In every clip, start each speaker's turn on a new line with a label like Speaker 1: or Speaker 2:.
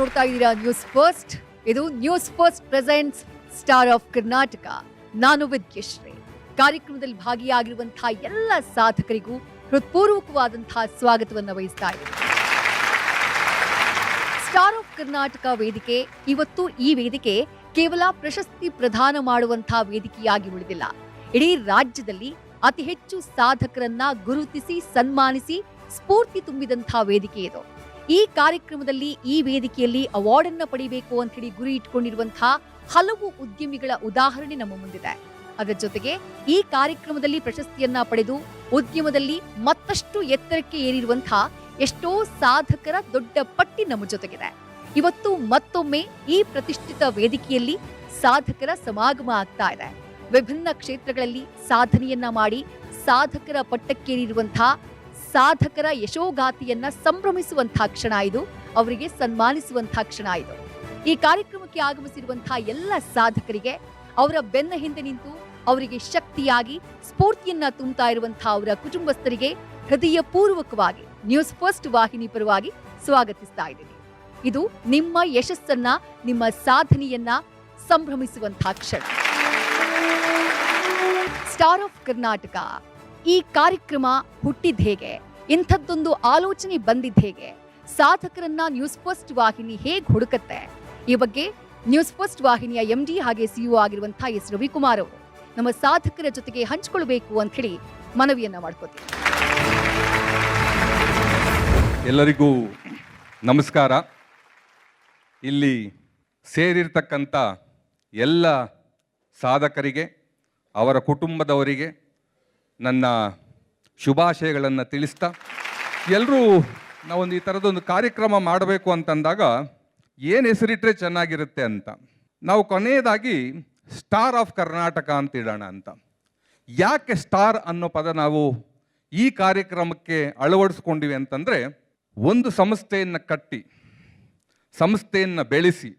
Speaker 1: ನೋಡ್ತಾ ಇದ್ದೀರಾ news first. ಇದು news first presents star of Karnataka. ನಾನು ವಿದ್ಯಶ್ರೀ. ಕಾರ್ಯಕ್ರಮದಲ್ಲಿ ಭಾಗಿಯಾಗಿರುವಂತಹ ಎಲ್ಲ ಸಾಧಕರಿಗೂ ಹೃತ್ಪೂರ್ವಕವಾದಂತಹ ಸ್ವಾಗತವನ್ನು ವಹಿಸ್ತಾ ಇದ್ದೀನಿ. ಸ್ಟಾರ್ ಆಫ್ ಕರ್ನಾಟಕ ವೇದಿಕೆ ಇವತ್ತು ಈ ವೇದಿಕೆ ಕೇವಲ ಪ್ರಶಸ್ತಿ ಪ್ರದಾನ ಮಾಡುವಂತಹ ವೇದಿಕೆಯಾಗಿ ಉಳಿದಿಲ್ಲ. ಇಡೀ ರಾಜ್ಯದಲ್ಲಿ ಅತಿ ಹೆಚ್ಚು ಸಾಧಕರನ್ನ ಗುರುತಿಸಿ ಸನ್ಮಾನಿಸಿ ಸ್ಫೂರ್ತಿ ತುಂಬಿದಂತಹ ವೇದಿಕೆ ಇದು. ಈ ಕಾರ್ಯಕ್ರಮದಲ್ಲಿ ಈ ವೇದಿಕೆಯಲ್ಲಿ ಅವಾರ್ಡ್ ಅನ್ನ ಪಡಿಬೇಕು ಅಂತ ಹೇಳಿ ಗುರಿ ಇಟ್ಕೊಂಡಿರುವಂತಹ ಹಲವು ಉದ್ಯಮಿಗಳ ಉದಾಹರಣೆ ನಮ್ಮ ಮುಂದಿದೆ. ಅದರ ಜೊತೆಗೆ ಈ ಕಾರ್ಯಕ್ರಮದಲ್ಲಿ ಪ್ರಶಸ್ತಿಯನ್ನ ಪಡೆದು ಉದ್ಯಮದಲ್ಲಿ ಮತ್ತಷ್ಟು ಎತ್ತರಕ್ಕೆ ಏರಿರುವಂತಹ ಎಷ್ಟೋ ಸಾಧಕರ ದೊಡ್ಡ ಪಟ್ಟಿ ನಮ್ಮ ಜೊತೆಗಿದೆ. ಇವತ್ತು ಮತ್ತೊಮ್ಮೆ ಈ ಪ್ರತಿಷ್ಠಿತ ವೇದಿಕೆಯಲ್ಲಿ ಸಾಧಕರ ಸಮಾಗಮ ಆಗ್ತಾ ಇದೆ. ವಿಭಿನ್ನ ಕ್ಷೇತ್ರಗಳಲ್ಲಿ ಸಾಧನೆಯನ್ನ ಮಾಡಿ ಸಾಧಕರ ಪಟ್ಟಕ್ಕೇರಿರುವಂತಹ ಸಾಧಕರ ಯಶೋಗಾಥೆಯನ್ನ ಸಂಭ್ರಮಿಸುವಂತಹ ಕ್ಷಣ ಇದು, ಅವರಿಗೆ ಸನ್ಮಾನಿಸುವಂತಹ ಕ್ಷಣ ಇದು. ಈ ಕಾರ್ಯಕ್ರಮಕ್ಕೆ ಆಗಮಿಸಿರುವಂತಹ ಎಲ್ಲ ಸಾಧಕರಿಗೆ, ಅವರ ಬೆನ್ನ ಹಿಂದೆ ನಿಂತು ಅವರಿಗೆ ಶಕ್ತಿಯಾಗಿ ಸ್ಫೂರ್ತಿಯನ್ನ ತುಂಬುತ್ತಾ ಇರುವಂತಹ ಅವರ ಕುಟುಂಬಸ್ಥರಿಗೆ ಹೃದಯ ಪೂರ್ವಕವಾಗಿ ನ್ಯೂಸ್ ಫಸ್ಟ್ ವಾಹಿನಿ ಪರವಾಗಿ ಸ್ವಾಗತಿಸ್ತಾ ಇದ್ದೀನಿ. ಇದು ನಿಮ್ಮ ಯಶಸ್ಸನ್ನ, ನಿಮ್ಮ ಸಾಧನೆಯನ್ನ ಸಂಭ್ರಮಿಸುವಂತಹ ಕ್ಷಣ. ಸ್ಟಾರ್ ಆಫ್ ಕರ್ನಾಟಕ ಈ ಕಾರ್ಯಕ್ರಮ ಹುಟ್ಟಿದ ಹೇಗೆ, ಇಂಥದ್ದೊಂದು ಆಲೋಚನೆ ಬಂದಿದ್ದ ಹೇಗೆ, ಸಾಧಕರನ್ನ ನ್ಯೂಸ್ ಫಸ್ಟ್ ವಾಹಿನಿ ಹೇಗೆ ಹುಡುಕತ್ತೆ, ಈ ಬಗ್ಗೆ ನ್ಯೂಸ್ ಫಸ್ಟ್ ವಾಹಿನಿಯ MD ಹಾಗೆ CEO ಆಗಿರುವಂತಹ ಎಸ್ ರವಿಕುಮಾರ್ ಅವರು ನಮ್ಮ ಸಾಧಕರ ಜೊತೆಗೆ ಹಂಚಿಕೊಳ್ಬೇಕು ಅಂತ ಹೇಳಿ ಮನವಿಯನ್ನ ಮಾಡ್ಕೋತೀವಿ.
Speaker 2: ಎಲ್ಲರಿಗೂ ನಮಸ್ಕಾರ. ಇಲ್ಲಿ ಸೇರಿರ್ತಕ್ಕಂಥ ಎಲ್ಲ ಸಾಧಕರಿಗೆ, ಅವರ ಕುಟುಂಬದವರಿಗೆ ನನ್ನ ಶುಭಾಶಯಗಳನ್ನು ತಿಳಿಸ್ತಾ, ಎಲ್ಲರೂ ನಾವೊಂದು ಈ ಥರದೊಂದು ಕಾರ್ಯಕ್ರಮ ಮಾಡಬೇಕು ಅಂತಂದಾಗ ಏನು ಹೆಸರಿಟ್ಟರೆ ಚೆನ್ನಾಗಿರುತ್ತೆ ಅಂತ ನಾವು ಕೊನೆಯದಾಗಿ ಸ್ಟಾರ್ ಆಫ್ ಕರ್ನಾಟಕ ಅಂತ ಇಡೋಣ ಅಂತ. ಯಾಕೆ ಸ್ಟಾರ್ ಅನ್ನೋ ಪದ ನಾವು ಈ ಕಾರ್ಯಕ್ರಮಕ್ಕೆ ಅಳವಡಿಸ್ಕೊಂಡಿವಿ ಅಂತಂದರೆ, ಒಂದು ಸಂಸ್ಥೆಯನ್ನು ಕಟ್ಟಿ, ಸಂಸ್ಥೆಯನ್ನು ಬೆಳೆಸಿ,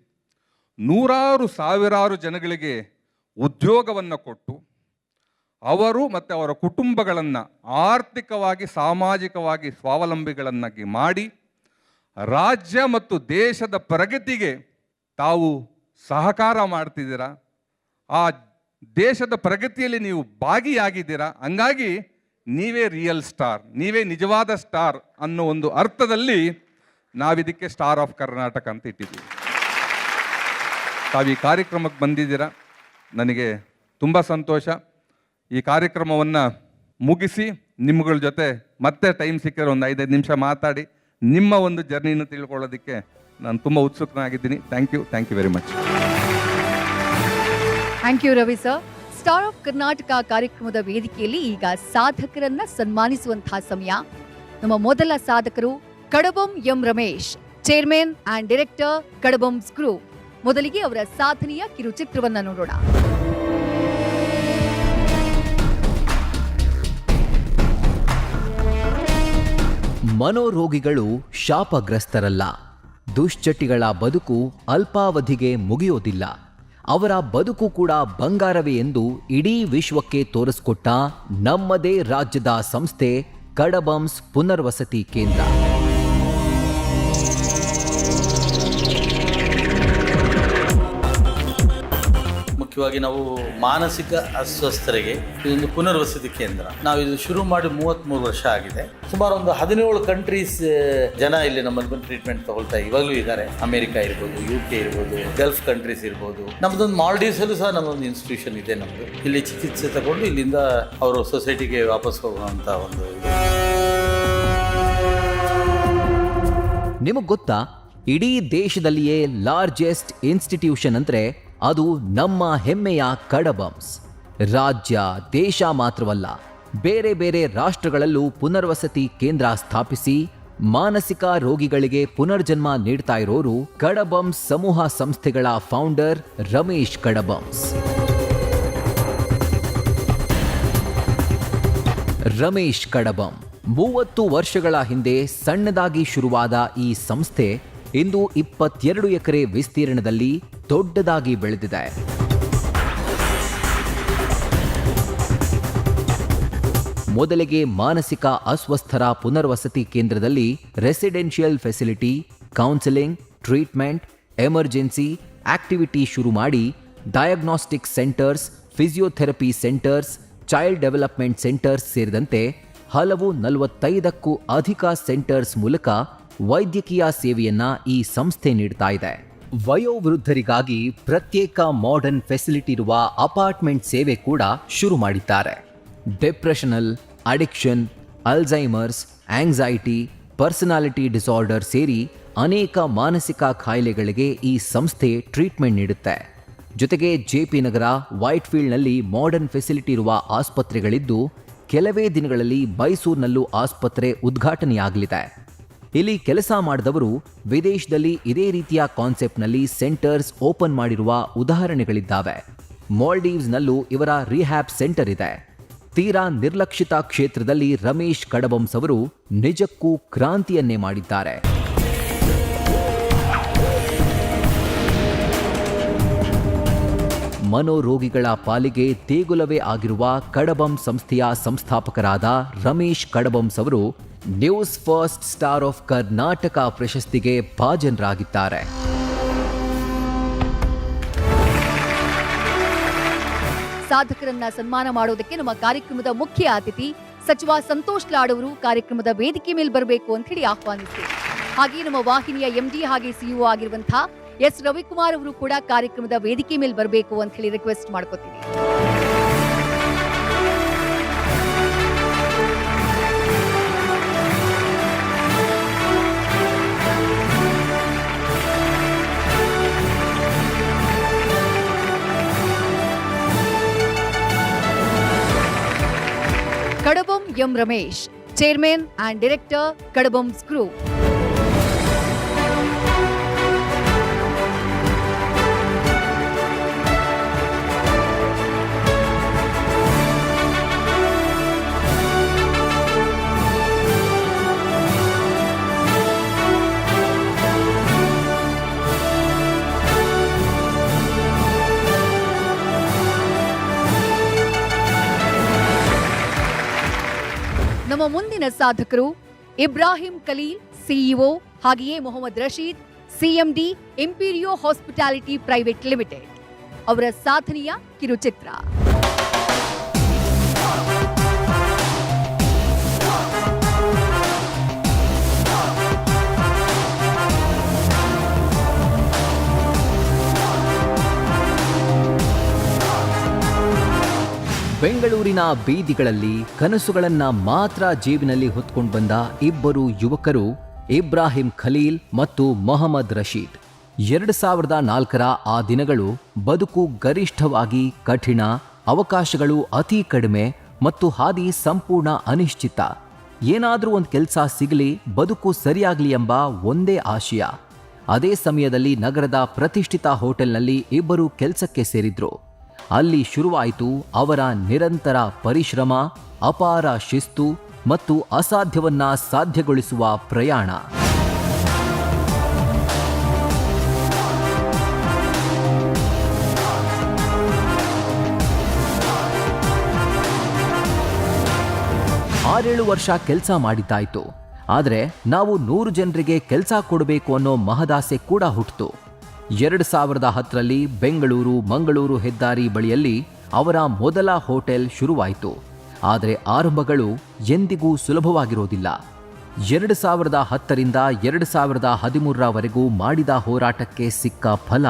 Speaker 2: ನೂರಾರು ಸಾವಿರಾರು ಜನಗಳಿಗೆ ಉದ್ಯೋಗವನ್ನು ಕೊಟ್ಟು, ಅವರು ಮತ್ತು ಅವರ ಕುಟುಂಬಗಳನ್ನು ಆರ್ಥಿಕವಾಗಿ ಸಾಮಾಜಿಕವಾಗಿ ಸ್ವಾವಲಂಬಿಗಳನ್ನಾಗಿ ಮಾಡಿ, ರಾಜ್ಯ ಮತ್ತು ದೇಶದ ಪ್ರಗತಿಗೆ ತಾವು ಸಹಕಾರ ಮಾಡ್ತಿದ್ದೀರಾ, ಆ ದೇಶದ ಪ್ರಗತಿಯಲ್ಲಿ ನೀವು ಭಾಗಿಯಾಗಿದ್ದೀರಾ. ಹಂಗಾಗಿ ನೀವೇ ರಿಯಲ್ ಸ್ಟಾರ್, ನೀವೇ ನಿಜವಾದ ಸ್ಟಾರ್ ಅನ್ನೋ ಒಂದು ಅರ್ಥದಲ್ಲಿ ನಾವಿದಕ್ಕೆ ಸ್ಟಾರ್ ಆಫ್ ಕರ್ನಾಟಕ ಅಂತ ಇಟ್ಟಿದ್ದೀವಿ. ತಾವು ಈ ಕಾರ್ಯಕ್ರಮಕ್ಕೆ ಬಂದಿದ್ದೀರಾ, ನನಗೆ ತುಂಬ ಸಂತೋಷ. ಈ ಕಾರ್ಯಕ್ರಮವನ್ನು ಮುಗಿಸಿ ನಿಮ್ಮಗಳ ಜೊತೆ ಮತ್ತೆ ಟೈಮ್ ಸಿಕ್ಕಿರೋ ಒಂದು 5 ನಿಮಿಷ ಮಾತಾಡಿ ನಿಮ್ಮ ಒಂದು ಜರ್ನಿನ ತಿಳ್ಕೊಳ್ಳೋದಕ್ಕೆ ನಾನು ತುಂಬ ಉತ್ಸುಕನಾಗಿದ್ದೀನಿ. Thank you very much.
Speaker 1: Thank you Ravi sir. Star of Karnataka ಕಾರ್ಯಕ್ರಮದ ವೇದಿಕೆಯಲ್ಲಿ ಈಗ ಸಾಧಕರನ್ನ ಸನ್ಮಾನಿಸುವಂತಹ ಸಮಯ. ನಮ್ಮ ಮೊದಲ ಸಾಧಕರು Kadabam M Ramesh, chairman and director Kadabams group. ಮೊದಲಿಗೆ ಅವರ ಸಾಧನೆಯ ಕಿರುಚಿತ್ರವನ್ನ ನೋಡೋಣ.
Speaker 3: ಮನೋರೋಗಿಗಳು ಶಾಪಗ್ರಸ್ತರಲ್ಲ. ದುಶ್ಚಟಿಗಳ ಬದುಕು ಅಲ್ಪಾವಧಿಗೆ ಮುಗಿಯೋದಿಲ್ಲ. ಅವರ ಬದುಕು ಕೂಡ ಬಂಗಾರವೇ ಎಂದು ಇಡೀ ವಿಶ್ವಕ್ಕೆ ತೋರಿಸಿಕೊಟ್ಟ ನಮ್ಮದೇ ರಾಜ್ಯದ ಸಂಸ್ಥೆ ಕಡಬಂಸ್ ಪುನರ್ವಸತಿ ಕೇಂದ್ರ.
Speaker 4: ಮುಖ್ಯವಾಗಿ ನಾವು ಮಾನಸಿಕ ಅಸ್ವಸ್ಥರಿಗೆ ಇದೊಂದು ಪುನರ್ವಸತಿ ಕೇಂದ್ರ. ನಾವು ಇದು ಶುರು ಮಾಡಿ 33 ವರ್ಷ ಆಗಿದೆ. ಸುಮಾರು ಒಂದು 17 ಕಂಟ್ರೀಸ್ ಜನ ಇಲ್ಲಿ ನಮ್ಮಲ್ಲಿ ಬಂದು ಟ್ರೀಟ್ಮೆಂಟ್ ತಗೊಳ್ತಾ ಇವಾಗಲೂ ಇದ್ದಾರೆ. ಅಮೆರಿಕ ಇರ್ಬೋದು, UK ಇರ್ಬೋದು, ಗಲ್ಫ್ ಕಂಟ್ರೀಸ್ ಇರ್ಬೋದು. ನಮ್ಮದೊಂದು ಮಾಲ್ಡೀವ್ಸ್ ಅಲ್ಲೂ ಸಹ ನಮ್ಮದೊಂದು ಇನ್ಸ್ಟಿಟ್ಯೂಷನ್ ಇದೆ. ನಮ್ಮದು ಇಲ್ಲಿ ಚಿಕಿತ್ಸೆ ತಗೊಂಡು ಇಲ್ಲಿಂದ ಅವರು ಸೊಸೈಟಿಗೆ ವಾಪಸ್ ಹೋಗುವಂಥ ಒಂದು ಇದು.
Speaker 3: ನಿಮಗೆ ಗೊತ್ತಾ, ಇಡೀ ದೇಶದಲ್ಲಿಯೇ ಲಾರ್ಜೆಸ್ಟ್ ಇನ್ಸ್ಟಿಟ್ಯೂಷನ್ ಅಂದ್ರೆ ಅದು ನಮ್ಮ ಹೆಮ್ಮೆಯ ಕಡಬಂಸ್. ರಾಜ್ಯ, ದೇಶ ಮಾತ್ರವಲ್ಲ, ಬೇರೆ ಬೇರೆ ರಾಷ್ಟ್ರಗಳಲ್ಲೂ ಪುನರ್ವಸತಿ ಕೇಂದ್ರ ಸ್ಥಾಪಿಸಿ ಮಾನಸಿಕ ರೋಗಿಗಳಿಗೆ ಪುನರ್ಜನ್ಮ ನೀಡ್ತಾ ಇರೋರು ಕಡಬಂಸ್ ಸಮೂಹ ಸಂಸ್ಥೆಗಳ ಫೌಂಡರ್ ರಮೇಶ್ ಕಡಬಂಸ್. ರಮೇಶ್ ಕಡಬಂ 30 ವರ್ಷಗಳ ಹಿಂದೆ ಸಣ್ಣದಾಗಿ ಶುರುವಾದ ಈ ಸಂಸ್ಥೆ ಇಂದು 22 ಎಕರೆ ವಿಸ್ತೀರ್ಣದಲ್ಲಿ ದೊಡ್ಡದಾಗಿ ಬೆಳೆದಿದೆ. ಮೊದಲಿಗೆ ಮಾನಸಿಕ ಅಸ್ವಸ್ಥರ ಪುನರ್ವಸತಿ ಕೇಂದ್ರದಲ್ಲಿ residential facility, counselling, treatment, emergency, activity ಶುರು ಮಾಡಿ diagnostic centres, physiotherapy centres, child development centres ಸೇರಿದಂತೆ ಹಲವು 45ಕ್ಕೂ ಅಧಿಕ ಸೆಂಟರ್ಸ್ ಮೂಲಕ ವೈದ್ಯಕೀಯ ಸೇವೆಯನ್ನ ಈ ಸಂಸ್ಥೆ ನೀಡ್ತಾ ಇದೆ. ವಯೋವೃದ್ಧರಿಗಾಗಿ ಪ್ರತ್ಯೇಕ ಮಾಡರ್ನ್ ಫೆಸಿಲಿಟಿ ಇರುವ ಅಪಾರ್ಟ್ಮೆಂಟ್ ಸೇವೆ ಕೂಡ ಶುರು ಮಾಡಿದ್ದಾರೆ. Depressional, addiction, Alzheimer's, anxiety, personality disorder ಸೇರಿ ಅನೇಕ ಮಾನಸಿಕ ಕಾಯಿಲೆಗಳಿಗೆ ಈ ಸಂಸ್ಥೆ ಟ್ರೀಟ್ಮೆಂಟ್ ನೀಡುತ್ತೆ. ಜೊತೆಗೆ ಜೆಪಿ ನಗರ, ವೈಟ್ಫೀಲ್ಡ್ನಲ್ಲಿ ಮಾಡರ್ನ್ ಫೆಸಿಲಿಟಿ ಇರುವ ಆಸ್ಪತ್ರೆಗಳಿದ್ದು, ಕೆಲವೇ ದಿನಗಳಲ್ಲಿ ಮೈಸೂರಿನಲ್ಲೂ ಆಸ್ಪತ್ರೆ ಉದ್ಘಾಟನೆಯಾಗಲಿದೆ. ಇಲ್ಲಿ ಕೆಲಸ ಮಾಡಿದವರು ವಿದೇಶದಲ್ಲಿ ಇದೇ ರೀತಿಯ ಕಾನ್ಸೆಪ್ಟ್ನಲ್ಲಿ ಸೆಂಟರ್ಸ್ ಓಪನ್ ಮಾಡಿರುವ ಉದಾಹರಣೆಗಳಿದ್ದಾವೆ. ಮಾಲ್ಡೀವ್ಸ್ನಲ್ಲೂ ಇವರ ರಿಹ್ಯಾಬ್ ಸೆಂಟರ್ ಇದೆ. ತೀರಾ ನಿರ್ಲಕ್ಷಿತ ಕ್ಷೇತ್ರದಲ್ಲಿ ರಮೇಶ್ ಕಡಬಂಸ್ ಅವರು ನಿಜಕ್ಕೂ ಕ್ರಾಂತಿಯನ್ನೇ ಮಾಡಿದ್ದಾರೆ. ಮನೋರೋಗಿಗಳ ಪಾಲಿಗೆ ದೇಗುಲವೇ ಆಗಿರುವ ಕಡಬಂ ಸಂಸ್ಥೆಯ ಸಂಸ್ಥಾಪಕರಾದ ರಮೇಶ್ ಕಡಬಂಸ್ ಅವರು news first star of Karnataka ಪ್ರಶಸ್ತಿಗೆ ಭಾಜನರಾಗಿದ್ದಾರೆ.
Speaker 1: ಸಾಧಕರನ್ನ ಸನ್ಮಾನ ಮಾಡೋದಕ್ಕೆ ನಮ್ಮ ಕಾರ್ಯಕ್ರಮದ ಮುಖ್ಯ ಅತಿಥಿ ಸಚಿವ ಸಂತೋಷ್ ಲಾಡ್ ಅವರು ಕಾರ್ಯಕ್ರಮದ ವೇದಿಕೆ ಮೇಲೆ ಬರಬೇಕು ಅಂತ ಹೇಳಿ ಆಹ್ವಾನಿಸ್ತೀವಿ. ಹಾಗೆ ನಮ್ಮ ವಾಹಿನಿಯ ಎಂಡಿ ಹಾಗೆ ಸಿಇಒ ಆಗಿರುವಂತಹ ಎಸ್ ರವಿಕುಮಾರ್ ಅವರು ಕೂಡ ಕಾರ್ಯಕ್ರಮದ ವೇದಿಕೆ ಮೇಲೆ ಬರಬೇಕು ಅಂತ ಹೇಳಿ ರಿಕ್ವೆಸ್ಟ್ ಮಾಡ್ಕೋತೀವಿ. Kadabam M Ramesh, chairman and director, Kadabams group. ನಮ್ಮ ಮುಂದಿನ ಸಾಧಕರು ಇಬ್ರಾಹಿಂ ಖಲೀಲ್, ಸಿಇಒ, ಹಾಗೆಯೇ Mohammed Rashid, CMD, Imperio hospitality private limited. ಅವರ ಸಾಧನೆಯ ಕಿರುಚಿತ್ರ.
Speaker 3: ಬೆಂಗಳೂರಿನ ಬೀದಿಗಳಲ್ಲಿ ಕನಸುಗಳನ್ನ ಮಾತ್ರ ಜೇಬಿನಲ್ಲಿ ಹೊತ್ಕೊಂಡು ಬಂದ ಇಬ್ಬರು ಯುವಕರು ಇಬ್ರಾಹಿಂ ಖಲೀಲ್ ಮತ್ತು ಮೊಹಮ್ಮದ್ ರಶೀದ್. 2004ರ ಆ ದಿನಗಳು ಬದುಕು ಗರಿಷ್ಠವಾಗಿ ಕಠಿಣ, ಅವಕಾಶಗಳು ಅತಿ ಕಡಿಮೆ ಮತ್ತು ಹಾದಿ ಸಂಪೂರ್ಣ ಅನಿಶ್ಚಿತ. ಏನಾದರೂ ಒಂದು ಕೆಲಸ ಸಿಗಲಿ, ಬದುಕು ಸರಿಯಾಗಲಿ ಎಂಬ ಒಂದೇ ಆಶಯ. ಅದೇ ಸಮಯದಲ್ಲಿ ನಗರದ ಪ್ರತಿಷ್ಠಿತ ಹೋಟೆಲ್ನಲ್ಲಿ ಇಬ್ಬರು ಕೆಲಸಕ್ಕೆ ಸೇರಿದ್ರು. ಅಲ್ಲಿ ಶುರುವಾಯಿತು ಅವರ ನಿರಂತರ ಪರಿಶ್ರಮ, ಅಪಾರ ಶಿಸ್ತು ಮತ್ತು ಅಸಾಧ್ಯವನ್ನ ಸಾಧ್ಯಗೊಳಿಸುವ ಪ್ರಯಾಣ. ಆರೇಳು ವರ್ಷ ಕೆಲಸ ಮಾಡಿದ್ದಾಯ್ತು. ಆದರೆ ನಾವು 100 ಜನರಿಗೆ ಕೆಲಸ ಕೊಡಬೇಕು ಅನ್ನೋ ಮಹದಾಸೆ ಕೂಡ ಹುಟ್ಟಿತು. 2010ರಲ್ಲಿ ಬೆಂಗಳೂರು ಮಂಗಳೂರು ಹೆದ್ದಾರಿ ಬಳಿಯಲ್ಲಿ ಅವರ ಮೊದಲ ಹೋಟೆಲ್ ಶುರುವಾಯಿತು. ಆದರೆ ಆರಂಭಗಳು ಎಂದಿಗೂ ಸುಲಭವಾಗಿರೋದಿಲ್ಲ. 2010ರಿಂದ 2013ರವರೆಗೂ ಮಾಡಿದ ಹೋರಾಟಕ್ಕೆ ಸಿಕ್ಕ ಫಲ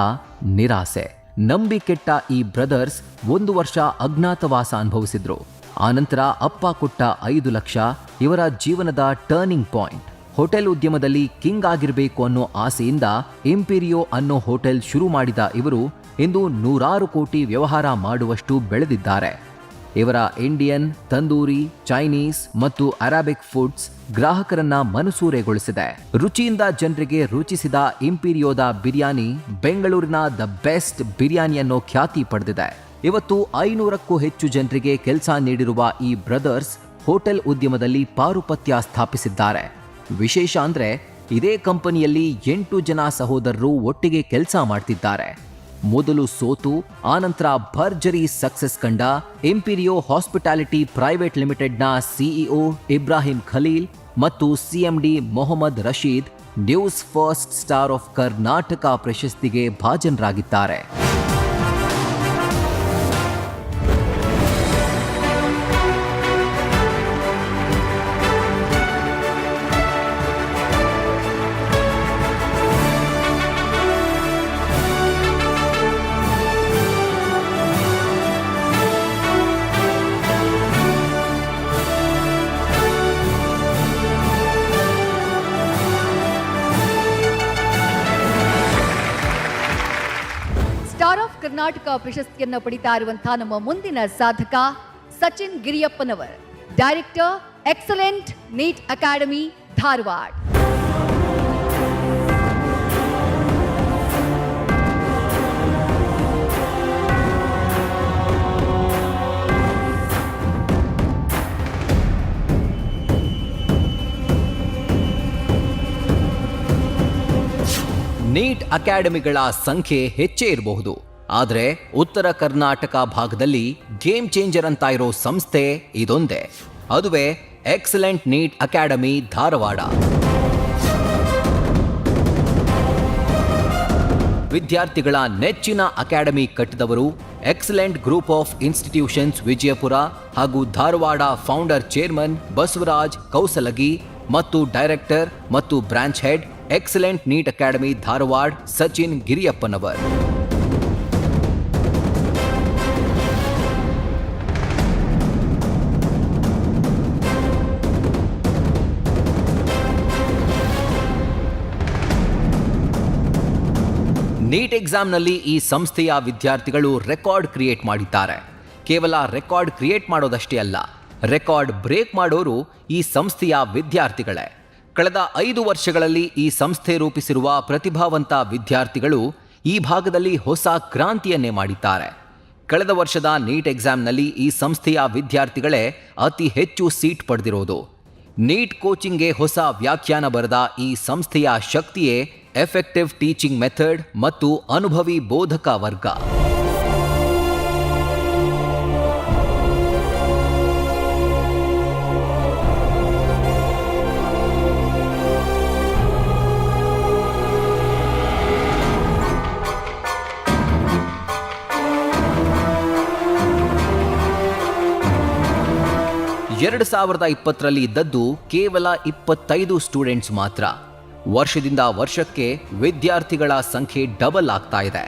Speaker 3: ನಿರಾಸೆ. ನಂಬಿಕೆಟ್ಟ ಈ ಬ್ರದರ್ಸ್ 1 ವರ್ಷ ಅಜ್ಞಾತವಾಸ ಅನುಭವಿಸಿದ್ರು. ಆನಂತರ ಅಪ್ಪ ಕೊಟ್ಟ 5 ಲಕ್ಷ ಇವರ ಜೀವನದ ಟರ್ನಿಂಗ್ ಪಾಯಿಂಟ್. ಹೋಟೆಲ್ ಉದ್ಯಮದಲ್ಲಿ ಕಿಂಗ್ ಆಗಿರಬೇಕು ಅನ್ನೋ ಆಸೆಯಿಂದ ಇಂಪೀರಿಯೋ ಅನ್ನೋ ಹೋಟೆಲ್ ಶುರು ಮಾಡಿದ ಇವರು ಇಂದು 100 ಕೋಟಿ ವ್ಯವಹಾರ ಮಾಡುವಷ್ಟು ಬೆಳೆದಿದ್ದಾರೆ. ಇವರ ಇಂಡಿಯನ್, ತಂದೂರಿ, ಚೈನೀಸ್ ಮತ್ತು ಅರಾಬಿಕ್ ಫುಡ್ಸ್ ಗ್ರಾಹಕರನ್ನ ಮನಸೂರೆಗೊಳಿಸಿದೆ. ರುಚಿಯಿಂದ ಜನರಿಗೆ ರುಚಿಸಿದ ಇಂಪೀರಿಯೋದ ಬಿರಿಯಾನಿ ಬೆಂಗಳೂರಿನ ದ ಬೆಸ್ಟ್ ಬಿರಿಯಾನಿ ಅನ್ನೋ ಖ್ಯಾತಿ ಪಡೆದಿದೆ. ಇವತ್ತು 500ಕ್ಕೂ ಹೆಚ್ಚು ಜನರಿಗೆ ಕೆಲಸ ನೀಡಿರುವ ಈ ಬ್ರದರ್ಸ್ ಹೋಟೆಲ್ ಉದ್ಯಮದಲ್ಲಿ ಪಾರುಪತ್ಯ ಸ್ಥಾಪಿಸಿದ್ದಾರೆ. ವಿಶೇಷ ಅಂದ್ರೆ ಇದೇ ಕಂಪನಿಯಲ್ಲಿ 8 ಜನ ಸಹೋದರರು ಒಟ್ಟಿಗೆ ಕೆಲಸ ಮಾಡ್ತಿದ್ದಾರೆ. ಮೊದಲು ಸೋತು ಆನಂತರ ಭರ್ಜರಿ ಸಕ್ಸಸ್ ಕಂಡ ಇಂಪೀರಿಯೋ ಹಾಸ್ಪಿಟಾಲಿಟಿ ಪ್ರೈವೇಟ್ ಲಿಮಿಟೆಡ್ನ ಸಿಇಒ ಇಬ್ರಾಹಿಂ ಖಲೀಲ್ ಮತ್ತು CMD Mohammed Rashid news first star of Karnataka ಪ್ರಶಸ್ತಿಗೆ ಭಾಜನರಾಗಿದ್ದಾರೆ.
Speaker 1: ಸ್ಟಾರ್ ಆಫ್ ಕರ್ನಾಟಕ ಪ್ರಶಸ್ತಿಯನ್ನ ಪಡಿತಾ ಇರುವಂತಹ ನಮ್ಮ ಮುಂದಿನ ಸಾಧಕ Sachin Giriyappanavar, director, excellent NEET academy, Dharwad.
Speaker 3: NEET ಅಕಾಡೆಮಿಗಳ ಸಂಖ್ಯೆ ಹೆಚ್ಚೇ ಇರಬಹುದು, ಆದರೆ ಉತ್ತರ ಕರ್ನಾಟಕ ಭಾಗದಲ್ಲಿ ಗೇಮ್ ಚೇಂಜರ್ ಅಂತ ಇರೋ ಸಂಸ್ಥೆ ಇದೊಂದೇ. ಅದುವೇ ಎಕ್ಸಲೆಂಟ್ ನೀಟ್ ಅಕಾಡೆಮಿ, ಧಾರವಾಡ. ವಿದ್ಯಾರ್ಥಿಗಳ ನೆಚ್ಚಿನ ಅಕಾಡೆಮಿ ಕಟ್ಟಿದವರು excellent group of institutions, Vijayapura ಹಾಗೂ ಧಾರವಾಡ ಫೌಂಡರ್ ಚೇರ್ಮನ್ ಬಸವರಾಜ್ ಕೌಸಲಗಿ ಮತ್ತು ಡೈರೆಕ್ಟರ್ ಮತ್ತು branch head excellent NEET academy, Dharwad, Sachin Giriyappanavar. NEET ಎಕ್ಸಾಮ್ನಲ್ಲಿ ಈ ಸಂಸ್ಥೆಯ ವಿದ್ಯಾರ್ಥಿಗಳು ರೆಕಾರ್ಡ್ ಕ್ರಿಯೇಟ್ ಮಾಡಿದ್ದಾರೆ. ಕೇವಲ ರೆಕಾರ್ಡ್ ಕ್ರಿಯೇಟ್ ಮಾಡೋದಷ್ಟೇ ಅಲ್ಲ, ರೆಕಾರ್ಡ್ ಬ್ರೇಕ್ ಮಾಡೋರು ಈ ಸಂಸ್ಥೆಯ ವಿದ್ಯಾರ್ಥಿಗಳೇ. ಕಳೆದ 5 ವರ್ಷಗಳಲ್ಲಿ ಈ ಸಂಸ್ಥೆ ರೂಪಿಸಿರುವ ಪ್ರತಿಭಾವಂತ ವಿದ್ಯಾರ್ಥಿಗಳು ಈ ಭಾಗದಲ್ಲಿ ಹೊಸ ಕ್ರಾಂತಿಯನ್ನೇ ಮಾಡಿದ್ದಾರೆ. ಕಳೆದ ವರ್ಷದ ನೀಟ್ ಎಕ್ಸಾಮ್ನಲ್ಲಿ ಈ ಸಂಸ್ಥೆಯ ವಿದ್ಯಾರ್ಥಿಗಳೇ ಅತಿ ಹೆಚ್ಚು ಸೀಟ್ ಪಡೆದಿರೋದು. ನೀಟ್ ಕೋಚಿಂಗ್ಗೆ ಹೊಸ ವ್ಯಾಖ್ಯಾನ ಬರೆದ ಈ ಸಂಸ್ಥೆಯ ಶಕ್ತಿಯೇ ಎಫೆಕ್ಟಿವ್ ಟೀಚಿಂಗ್ ಮೆಥಡ್ ಮತ್ತು ಅನುಭವಿ ಬೋಧಕ ವರ್ಗ. ಎರಡು 2020ರಲ್ಲಿ ಇದ್ದದ್ದು ಕೇವಲ 25 ಸ್ಟೂಡೆಂಟ್ಸ್ ಮಾತ್ರ. ವರ್ಷದಿಂದ ವರ್ಷಕ್ಕೆ ವಿದ್ಯಾರ್ಥಿಗಳ ಸಂಖ್ಯೆ ಡಬಲ್ ಆಗ್ತಾ ಇದೆ.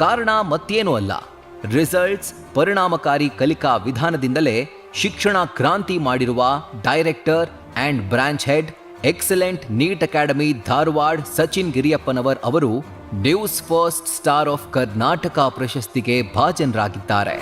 Speaker 3: ಕಾರಣ ಮತ್ತೇನೂ ಅಲ್ಲ, ರಿಸಲ್ಟ್ಸ್, ಪರಿಣಾಮಕಾರಿ ಕಲಿಕಾ ವಿಧಾನದಿಂದಲೇ ಶಿಕ್ಷಣ ಕ್ರಾಂತಿ ಮಾಡಿರುವ director and branch head excellent NEET academy, Dharwad, Sachin Giriyappanavar ಅವರು news first star of Karnataka ಪ್ರಶಸ್ತಿಗೆ ಭಾಜನರಾಗಿದ್ದಾರೆ.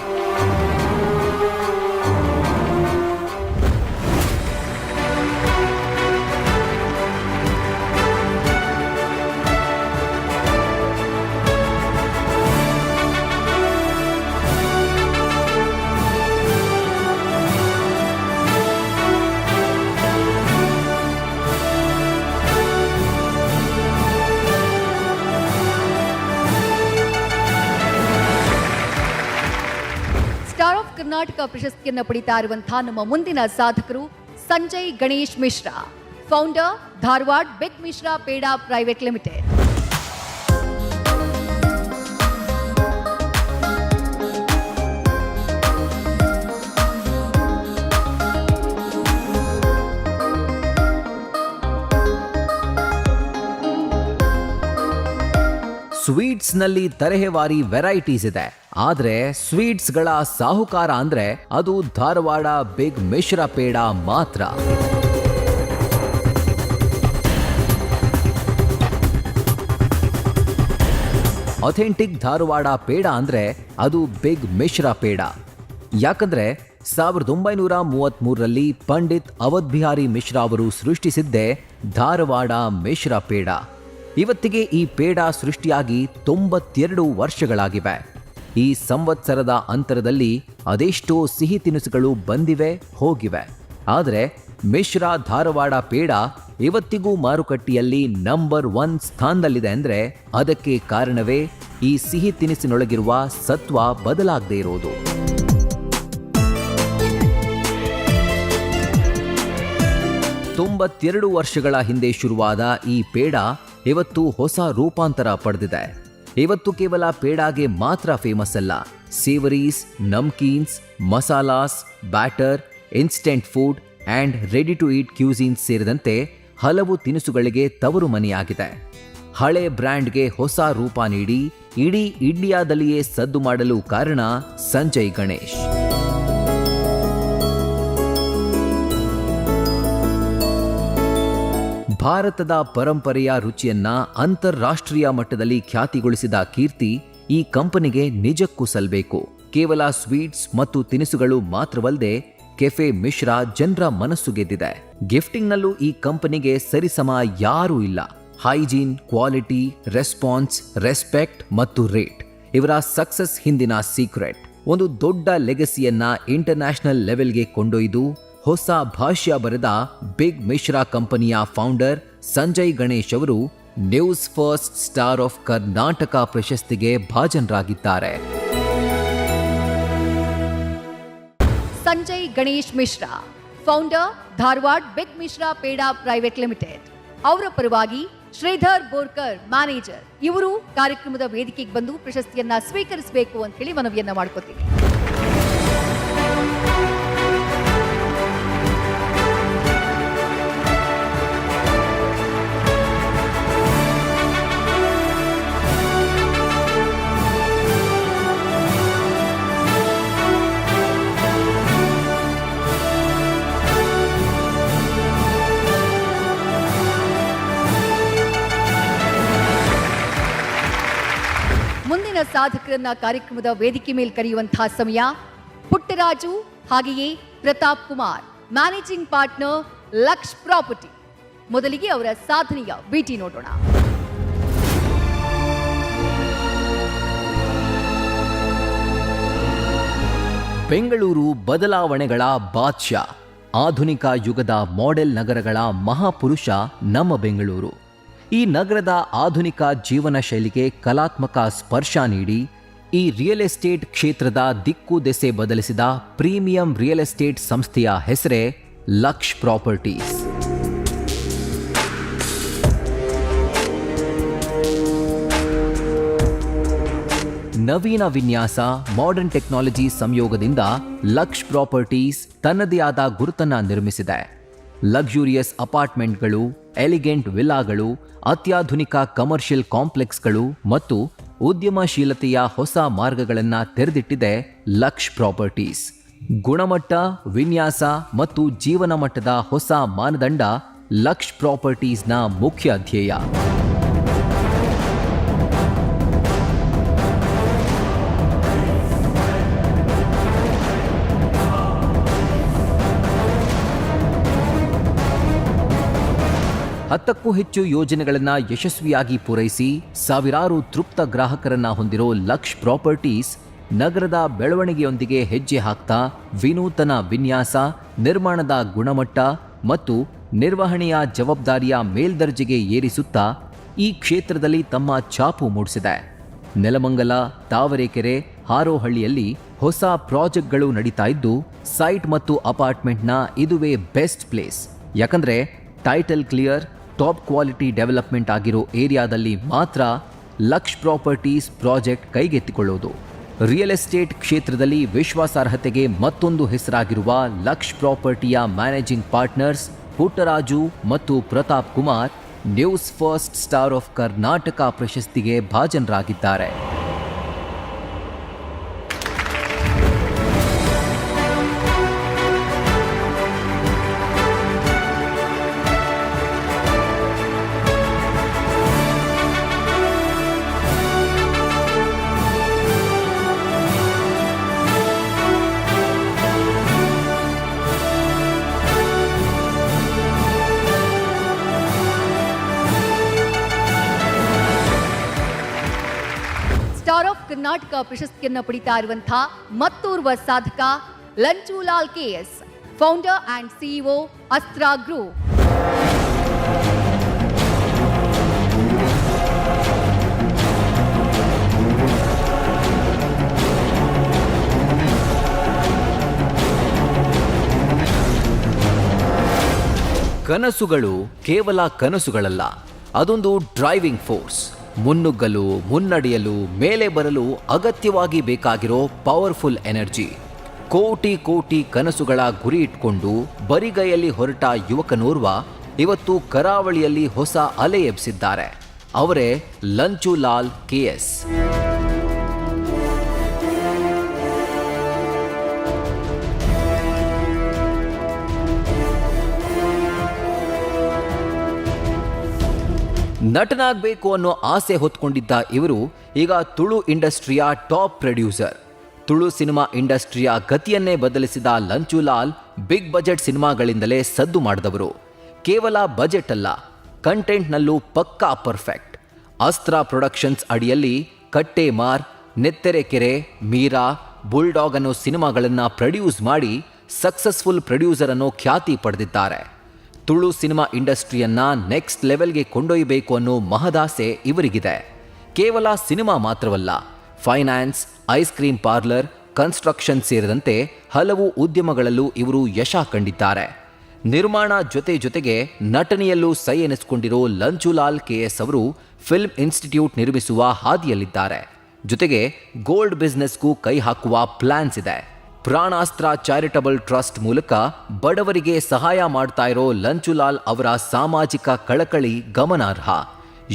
Speaker 1: ಸ್ಟಾರ್ ಆಫ್ ಕರ್ನಾಟಕ ಪ್ರಶಸ್ತಿಯನ್ನ ಪಡಿತಾ ಇರುವಂತಹ ನಮ್ಮ ಮುಂದಿನ ಸಾಧಕರು Sanjay Ganesh Mishra, founder, Dharwad big Mishra peda private limited.
Speaker 3: ಸ್ವೀಟ್ಸ್ನಲ್ಲಿ ತರಹೇವಾರಿ ವೆರೈಟೀಸ್ ಇದೆ, ಆದರೆ ಸ್ವೀಟ್ಸ್ಗಳ ಸಾಹುಕಾರ ಅಂದ್ರೆ ಅದು ಧಾರವಾಡ ಬಿಗ್ ಮಿಶ್ರಾ ಪೇಡ ಮಾತ್ರ. ಅಥೆಂಟಿಕ್ ಧಾರವಾಡ ಪೇಡ ಅಂದ್ರೆ ಅದು ಬಿಗ್ ಮಿಶ್ರಾ ಪೇಡ. ಯಾಕಂದ್ರೆ 1933ರಲ್ಲಿ ಪಂಡಿತ್ ಅವಧ್ ಬಿಹಾರಿ ಮಿಶ್ರಾ ಅವರು ಸೃಷ್ಟಿಸಿದ್ದೇ ಧಾರವಾಡ ಮಿಶ್ರಾ ಪೇಡ. ಇವತ್ತಿಗೆ ಈ ಪೇಡ ಸೃಷ್ಟಿಯಾಗಿ 92 ವರ್ಷಗಳಾಗಿವೆ. ಈ ಸಂವತ್ಸರದ ಅಂತರದಲ್ಲಿ ಅದೆಷ್ಟೋ ಸಿಹಿ ತಿನಿಸುಗಳು ಬಂದಿವೆ, ಹೋಗಿವೆ. ಆದರೆ ಮಿಶ್ರಾ ಧಾರವಾಡ ಪೇಡ ಇವತ್ತಿಗೂ ಮಾರುಕಟ್ಟೆಯಲ್ಲಿ ನಂಬರ್ 1 ಸ್ಥಾನದಲ್ಲಿದೆ ಅಂದರೆ ಅದಕ್ಕೆ ಕಾರಣವೇ ಈ ಸಿಹಿ ತಿನಿಸಿನೊಳಗಿರುವ ಸತ್ವ ಬದಲಾಗದೇ ಇರೋದು. 92 ವರ್ಷಗಳ ಹಿಂದೆ ಶುರುವಾದ ಈ ಪೇಡ ಇವತ್ತು ಹೊಸ ರೂಪಾಂತರ ಪಡೆದಿದೆ. ಇವತ್ತು ಕೇವಲ ಪೇಡಾಗೆ ಮಾತ್ರ ಫೇಮಸ್ ಅಲ್ಲ, savouries, namkeens, masalas, batter, instant food and ready to eat cuisines ಸೇರಿದಂತೆ ಹಲವು ತಿನಿಸುಗಳಿಗೆ ತವರು ಮನೆಯಾಗಿದೆ. ಹಳೆ ಬ್ರ್ಯಾಂಡ್ಗೆ ಹೊಸ ರೂಪ ನೀಡಿ ಇಡೀ ಇಂಡಿಯಾದಲ್ಲಿಯೇ ಸದ್ದು ಮಾಡಲು ಕಾರಣ ಸಂಜಯ್ ಗಣೇಶ್. ಭಾರತದ ಪರಂಪರೆಯ ರುಚಿಯನ್ನ ಅಂತಾರಾಷ್ಟ್ರೀಯ ಮಟ್ಟದಲ್ಲಿ ಖ್ಯಾತಿಗೊಳಿಸಿದ ಕೀರ್ತಿ ಈ ಕಂಪನಿಗೆ ನಿಜಕ್ಕೂ ಸಲ್ಲಬೇಕು. ಕೇವಲ ಸ್ವೀಟ್ಸ್ ಮತ್ತು ತಿನಿಸುಗಳು ಮಾತ್ರವಲ್ಲದೆ ಕೆಫೆ ಮಿಶ್ರಾ ಜನರ ಮನಸ್ಸು ಗೆದ್ದಿದೆ. ಗಿಫ್ಟಿಂಗ್ನಲ್ಲೂ ಈ ಕಂಪನಿಗೆ ಸರಿಸಮ ಯಾರೂ ಇಲ್ಲ. ಹೈಜೀನ್, ಕ್ವಾಲಿಟಿ, ರೆಸ್ಪಾನ್ಸ್, ರೆಸ್ಪೆಕ್ಟ್ ಮತ್ತು ರೇಟ್ ಇವರ ಸಕ್ಸಸ್ ಹಿಂದಿನ ಸೀಕ್ರೆಟ್. ಒಂದು ದೊಡ್ಡ ಲೆಗಸಿಯನ್ನ ಇಂಟರ್ನ್ಯಾಷನಲ್ ಲೆವೆಲ್ಗೆ ಕೊಂಡೊಯ್ದು ಹೊಸ ಭಾಷ್ಯ ಬರೆದ ಬಿಗ್ ಮಿಶ್ರಾ ಕಂಪನಿಯ ಫೌಂಡರ್ ಸಂಜಯ್ ಗಣೇಶ್ ಅವರು news first star of Karnataka ಪ್ರಶಸ್ತಿಗೆ ಭಾಜನರಾಗಿದ್ದಾರೆ.
Speaker 1: Sanjay Ganesh Mishra, founder, Dharwad big Mishra peda private limited. ಅವರ ಪರವಾಗಿ ಶ್ರೀಧರ್ ಬೋರ್ಕರ್, ಮ್ಯಾನೇಜರ್, ಇವರು ಕಾರ್ಯಕ್ರಮದ ವೇದಿಕೆಗೆ ಬಂದು ಪ್ರಶಸ್ತಿಯನ್ನ ಸ್ವೀಕರಿಸಬೇಕು ಅಂತ ಹೇಳಿ ಮನವಿಯನ್ನ ಮಾಡ್ಕೋತೀವಿ. ಮುಂದಿನ ಸಾಧಕರನ್ನ ಕಾರ್ಯಕ್ರಮದ ವೇದಿಕೆ ಮೇಲೆ ಕರೆಯುವಂತಹ ಸಮಯ. ಪುಟ್ಟರಾಜು ಹಾಗೆಯೇ ಪ್ರತಾಪ್ ಕುಮಾರ್, ಮ್ಯಾನೇಜಿಂಗ್ ಪಾರ್ಟ್ನರ್, ಲಕ್ಷ್ ಪ್ರಾಪರ್ಟಿ. ಮೊದಲಿಗೆ ಅವರ ಸಾಧನೆಯ ಭೇಟಿ ನೋಡೋಣ.
Speaker 3: ಬೆಂಗಳೂರು ಬದಲಾವಣೆಗಳ ಬಾದ್ಶಾ, ಆಧುನಿಕ ಯುಗದ ಮಾಡೆಲ್ ನಗರಗಳ ಮಹಾಪುರುಷ ನಮ್ಮ ಬೆಂಗಳೂರು. ಈ ನಗರದ ಆಧುನಿಕ ಜೀವನ ಶೈಲಿಗೆ ಕಲಾತ್ಮಕ ಸ್ಪರ್ಶ ನೀಡಿ ಈ ರಿಯಲ್ ಎಸ್ಟೇಟ್ ಕ್ಷೇತ್ರದ ದಿಕ್ಕು ದೆಸೆ ಬದಲಿಸಿದ ಪ್ರೀಮಿಯಂ ರಿಯಲ್ ಎಸ್ಟೇಟ್ ಸಂಸ್ಥೆಯ ಹೆಸರೇ ಲಕ್ಷ್ ಪ್ರಾಪರ್ಟೀಸ್. ನವೀನ ವಿನ್ಯಾಸ, ಮಾಡರ್ನ್ ಟೆಕ್ನಾಲಜಿ ಸಂಯೋಗದಿಂದ ಲಕ್ಷ್ ಪ್ರಾಪರ್ಟೀಸ್ ತನ್ನದೇ ಆದ ಗುರುತನ್ನ ನಿರ್ಮಿಸಿದೆ. ಲಕ್ಸುರಿಯಸ್ ಅಪಾರ್ಟ್ಮೆಂಟ್ಗಳು, ಎಲಿಗೆಂಟ್ ವಿಲ್ಲಾಗಳು, ಅತ್ಯಾಧುನಿಕ ಕಮರ್ಷಿಯಲ್ ಕಾಂಪ್ಲೆಕ್ಸ್ಗಳು ಮತ್ತು ಉದ್ಯಮಶೀಲತೆಯ ಹೊಸ ಮಾರ್ಗಗಳನ್ನು ತೆರೆದಿಟ್ಟಿದೆ ಲಕ್ಷ್ ಪ್ರಾಪರ್ಟೀಸ್. ಗುಣಮಟ್ಟ, ವಿನ್ಯಾಸ ಮತ್ತು ಜೀವನ ಮಟ್ಟದ ಹೊಸ ಮಾನದಂಡ ಲಕ್ಷ್ ಪ್ರಾಪರ್ಟೀಸ್ನ ಮುಖ್ಯ ಧ್ಯೇಯ. ಹತ್ತಕ್ಕೂ ಹೆಚ್ಚು ಯೋಜನೆಗಳನ್ನು ಯಶಸ್ವಿಯಾಗಿ ಪೂರೈಸಿ ಸಾವಿರಾರು ತೃಪ್ತ ಗ್ರಾಹಕರನ್ನ ಹೊಂದಿರೋ ಲಕ್ಷ್ ಪ್ರಾಪರ್ಟೀಸ್ ನಗರದ ಬೆಳವಣಿಗೆಯೊಂದಿಗೆ ಹೆಜ್ಜೆ ಹಾಕ್ತಾ ವಿನೂತನ ವಿನ್ಯಾಸ, ನಿರ್ಮಾಣದ ಗುಣಮಟ್ಟ ಮತ್ತು ನಿರ್ವಹಣೆಯ ಜವಾಬ್ದಾರಿಯ ಮೇಲ್ದರ್ಜೆಗೆ ಏರಿಸುತ್ತಾ ಈ ಕ್ಷೇತ್ರದಲ್ಲಿ ತಮ್ಮ ಛಾಪು ಮೂಡಿಸಿದೆ. ನೆಲಮಂಗಲ, ತಾವರೆಕೆರೆ, ಹಾರೋಹಳ್ಳಿಯಲ್ಲಿ ಹೊಸ ಪ್ರಾಜೆಕ್ಟ್ಗಳು ನಡೀತಾ ಇದ್ದು ಸೈಟ್ ಮತ್ತು ಅಪಾರ್ಟ್ಮೆಂಟ್ನ ಇದುವೇ ಬೆಸ್ಟ್ ಪ್ಲೇಸ್. ಯಾಕಂದ್ರೆ title clear, top quality development ಆಗಿರೋ ಏರಿಯಾದಲ್ಲಿ ಮಾತ್ರ ಲಕ್ಷ್ ಪ್ರಾಪರ್ಟೀಸ್ ಪ್ರಾಜೆಕ್ಟ್ ಕೈಗೆತ್ತಿಕೊಳ್ಳೋದು. ರಿಯಲ್ ಎಸ್ಟೇಟ್ ಕ್ಷೇತ್ರದಲ್ಲಿ ವಿಶ್ವಾಸಾರ್ಹತೆಗೆ ಮತ್ತೊಂದು ಹೆಸರಾಗಿರುವ ಲಕ್ಷ್ ಪ್ರಾಪರ್ಟಿಯ ಮ್ಯಾನೇಜಿಂಗ್ ಪಾರ್ಟ್ನರ್ಸ್ ಪುಟ್ಟರಾಜು ಮತ್ತು Pratap Kumar news first star of Karnataka ಪ್ರಶಸ್ತಿಗೆ ಭಾಜನರಾಗಿದ್ದಾರೆ.
Speaker 1: ಸ್ಟಾರ್ ಆಫ್ ಕರ್ನಾಟಕ ಪ್ರಶಸ್ತಿಯನ್ನು ಪಡಿತಾ ಇರುವಂತಹ ಮತ್ತೋರ್ವ ಸಾಧಕ Lanchulal KS, founder and CEO Astra group.
Speaker 3: ಕನಸುಗಳು ಕೇವಲ ಕನಸುಗಳಲ್ಲ, ಅದೊಂದು ಡ್ರೈವಿಂಗ್ ಫೋರ್ಸ್. ಮುನ್ನುಗ್ಗಲು, ಮುನ್ನಡೆಯಲು, ಮೇಲೆ ಬರಲು ಅಗತ್ಯವಾಗಿ ಬೇಕಾಗಿರೋ ಪವರ್ಫುಲ್ ಎನರ್ಜಿ. ಕೋಟಿ ಕೋಟಿ ಕನಸುಗಳ ಗುರಿ ಇಟ್ಕೊಂಡು ಬರಿಗೈಯಲ್ಲಿ ಹೊರಟ ಯುವಕನೋರ್ವ ಇವತ್ತು ಕರಾವಳಿಯಲ್ಲಿ ಹೊಸ ಅಲೆ ಎಬ್ಸಿದ್ದಾರೆ. ಅವರೇ ಲಂಚುಲಾಲ್ KS. ನಟನಾಗಬೇಕು ಅನ್ನೋ ಆಸೆ ಹೊತ್ಕೊಂಡಿದ್ದ ಇವರು ಈಗ ತುಳು ಇಂಡಸ್ಟ್ರಿಯ ಟಾಪ್ ಪ್ರೊಡ್ಯೂಸರ್. ತುಳು ಸಿನಿಮಾ ಇಂಡಸ್ಟ್ರಿಯ ಗತಿಯನ್ನೇ ಬದಲಿಸಿದ ಲಂಚುಲಾಲ್ ಬಿಗ್ ಬಜೆಟ್ ಸಿನಿಮಾಗಳಿಂದಲೇ ಸದ್ದು ಮಾಡಿದವರು. ಕೇವಲ ಬಜೆಟ್ ಅಲ್ಲ, ಕಂಟೆಂಟ್ನಲ್ಲೂ ಪಕ್ಕಾ ಪರ್ಫೆಕ್ಟ್. ಅಸ್ತ್ರ ಪ್ರೊಡಕ್ಷನ್ಸ್ ಅಡಿಯಲ್ಲಿ ಕಟ್ಟೆ ಮಾರ್, ನೆತ್ತೆರೆ ಕೆರೆ, ಮೀರಾ, ಬುಲ್ಡಾಗ್ ಅನ್ನೋ ಸಿನಿಮಾಗಳನ್ನು ಪ್ರೊಡ್ಯೂಸ್ ಮಾಡಿ ಸಕ್ಸಸ್ಫುಲ್ ಪ್ರೊಡ್ಯೂಸರ್ ಅನ್ನೋ ಖ್ಯಾತಿ ಪಡೆದಿದ್ದಾರೆ. ತುಳು ಸಿನಿಮಾ ಇಂಡಸ್ಟ್ರಿಯನ್ನ ನೆಕ್ಸ್ಟ್ ಲೆವೆಲ್ಗೆ ಕೊಂಡೊಯ್ಯಬೇಕು ಅನ್ನೋ ಮಹದಾಸೆ ಇವರಿಗಿದೆ. ಕೇವಲ ಸಿನಿಮಾ ಮಾತ್ರವಲ್ಲ, finance, ice cream parlour, construction ಸೇರಿದಂತೆ ಹಲವು ಉದ್ಯಮಗಳಲ್ಲೂ ಇವರು ಯಶ ಕಂಡಿದ್ದಾರೆ. ನಿರ್ಮಾಣ ಜೊತೆಗೆ ನಟನೆಯಲ್ಲೂ ಸೈ ಎನಿಸಿಕೊಂಡಿರೋ ಲಂಚುಲಾಲ್ KS ಅವರು ಫಿಲ್ಮ್ ಇನ್ಸ್ಟಿಟ್ಯೂಟ್ ನಿರ್ಮಿಸುವ ಹಾದಿಯಲ್ಲಿದ್ದಾರೆ. ಜೊತೆಗೆ ಗೋಲ್ಡ್ ಬಿಸ್ನೆಸ್ಗೂ ಕೈ ಹಾಕುವ ಪ್ಲಾನ್ಸ್ ಇದೆ. ಪ್ರಾಣಾಸ್ತ್ರ ಚಾರಿಟಬಲ್ ಟ್ರಸ್ಟ್ ಮೂಲಕ ಬಡವರಿಗೆ ಸಹಾಯ ಮಾಡ್ತಾ ಇರೋ ಲಂಚುಲಾಲ್ ಅವರ ಸಾಮಾಜಿಕ ಕಳಕಳಿ ಗಮನಾರ್ಹ.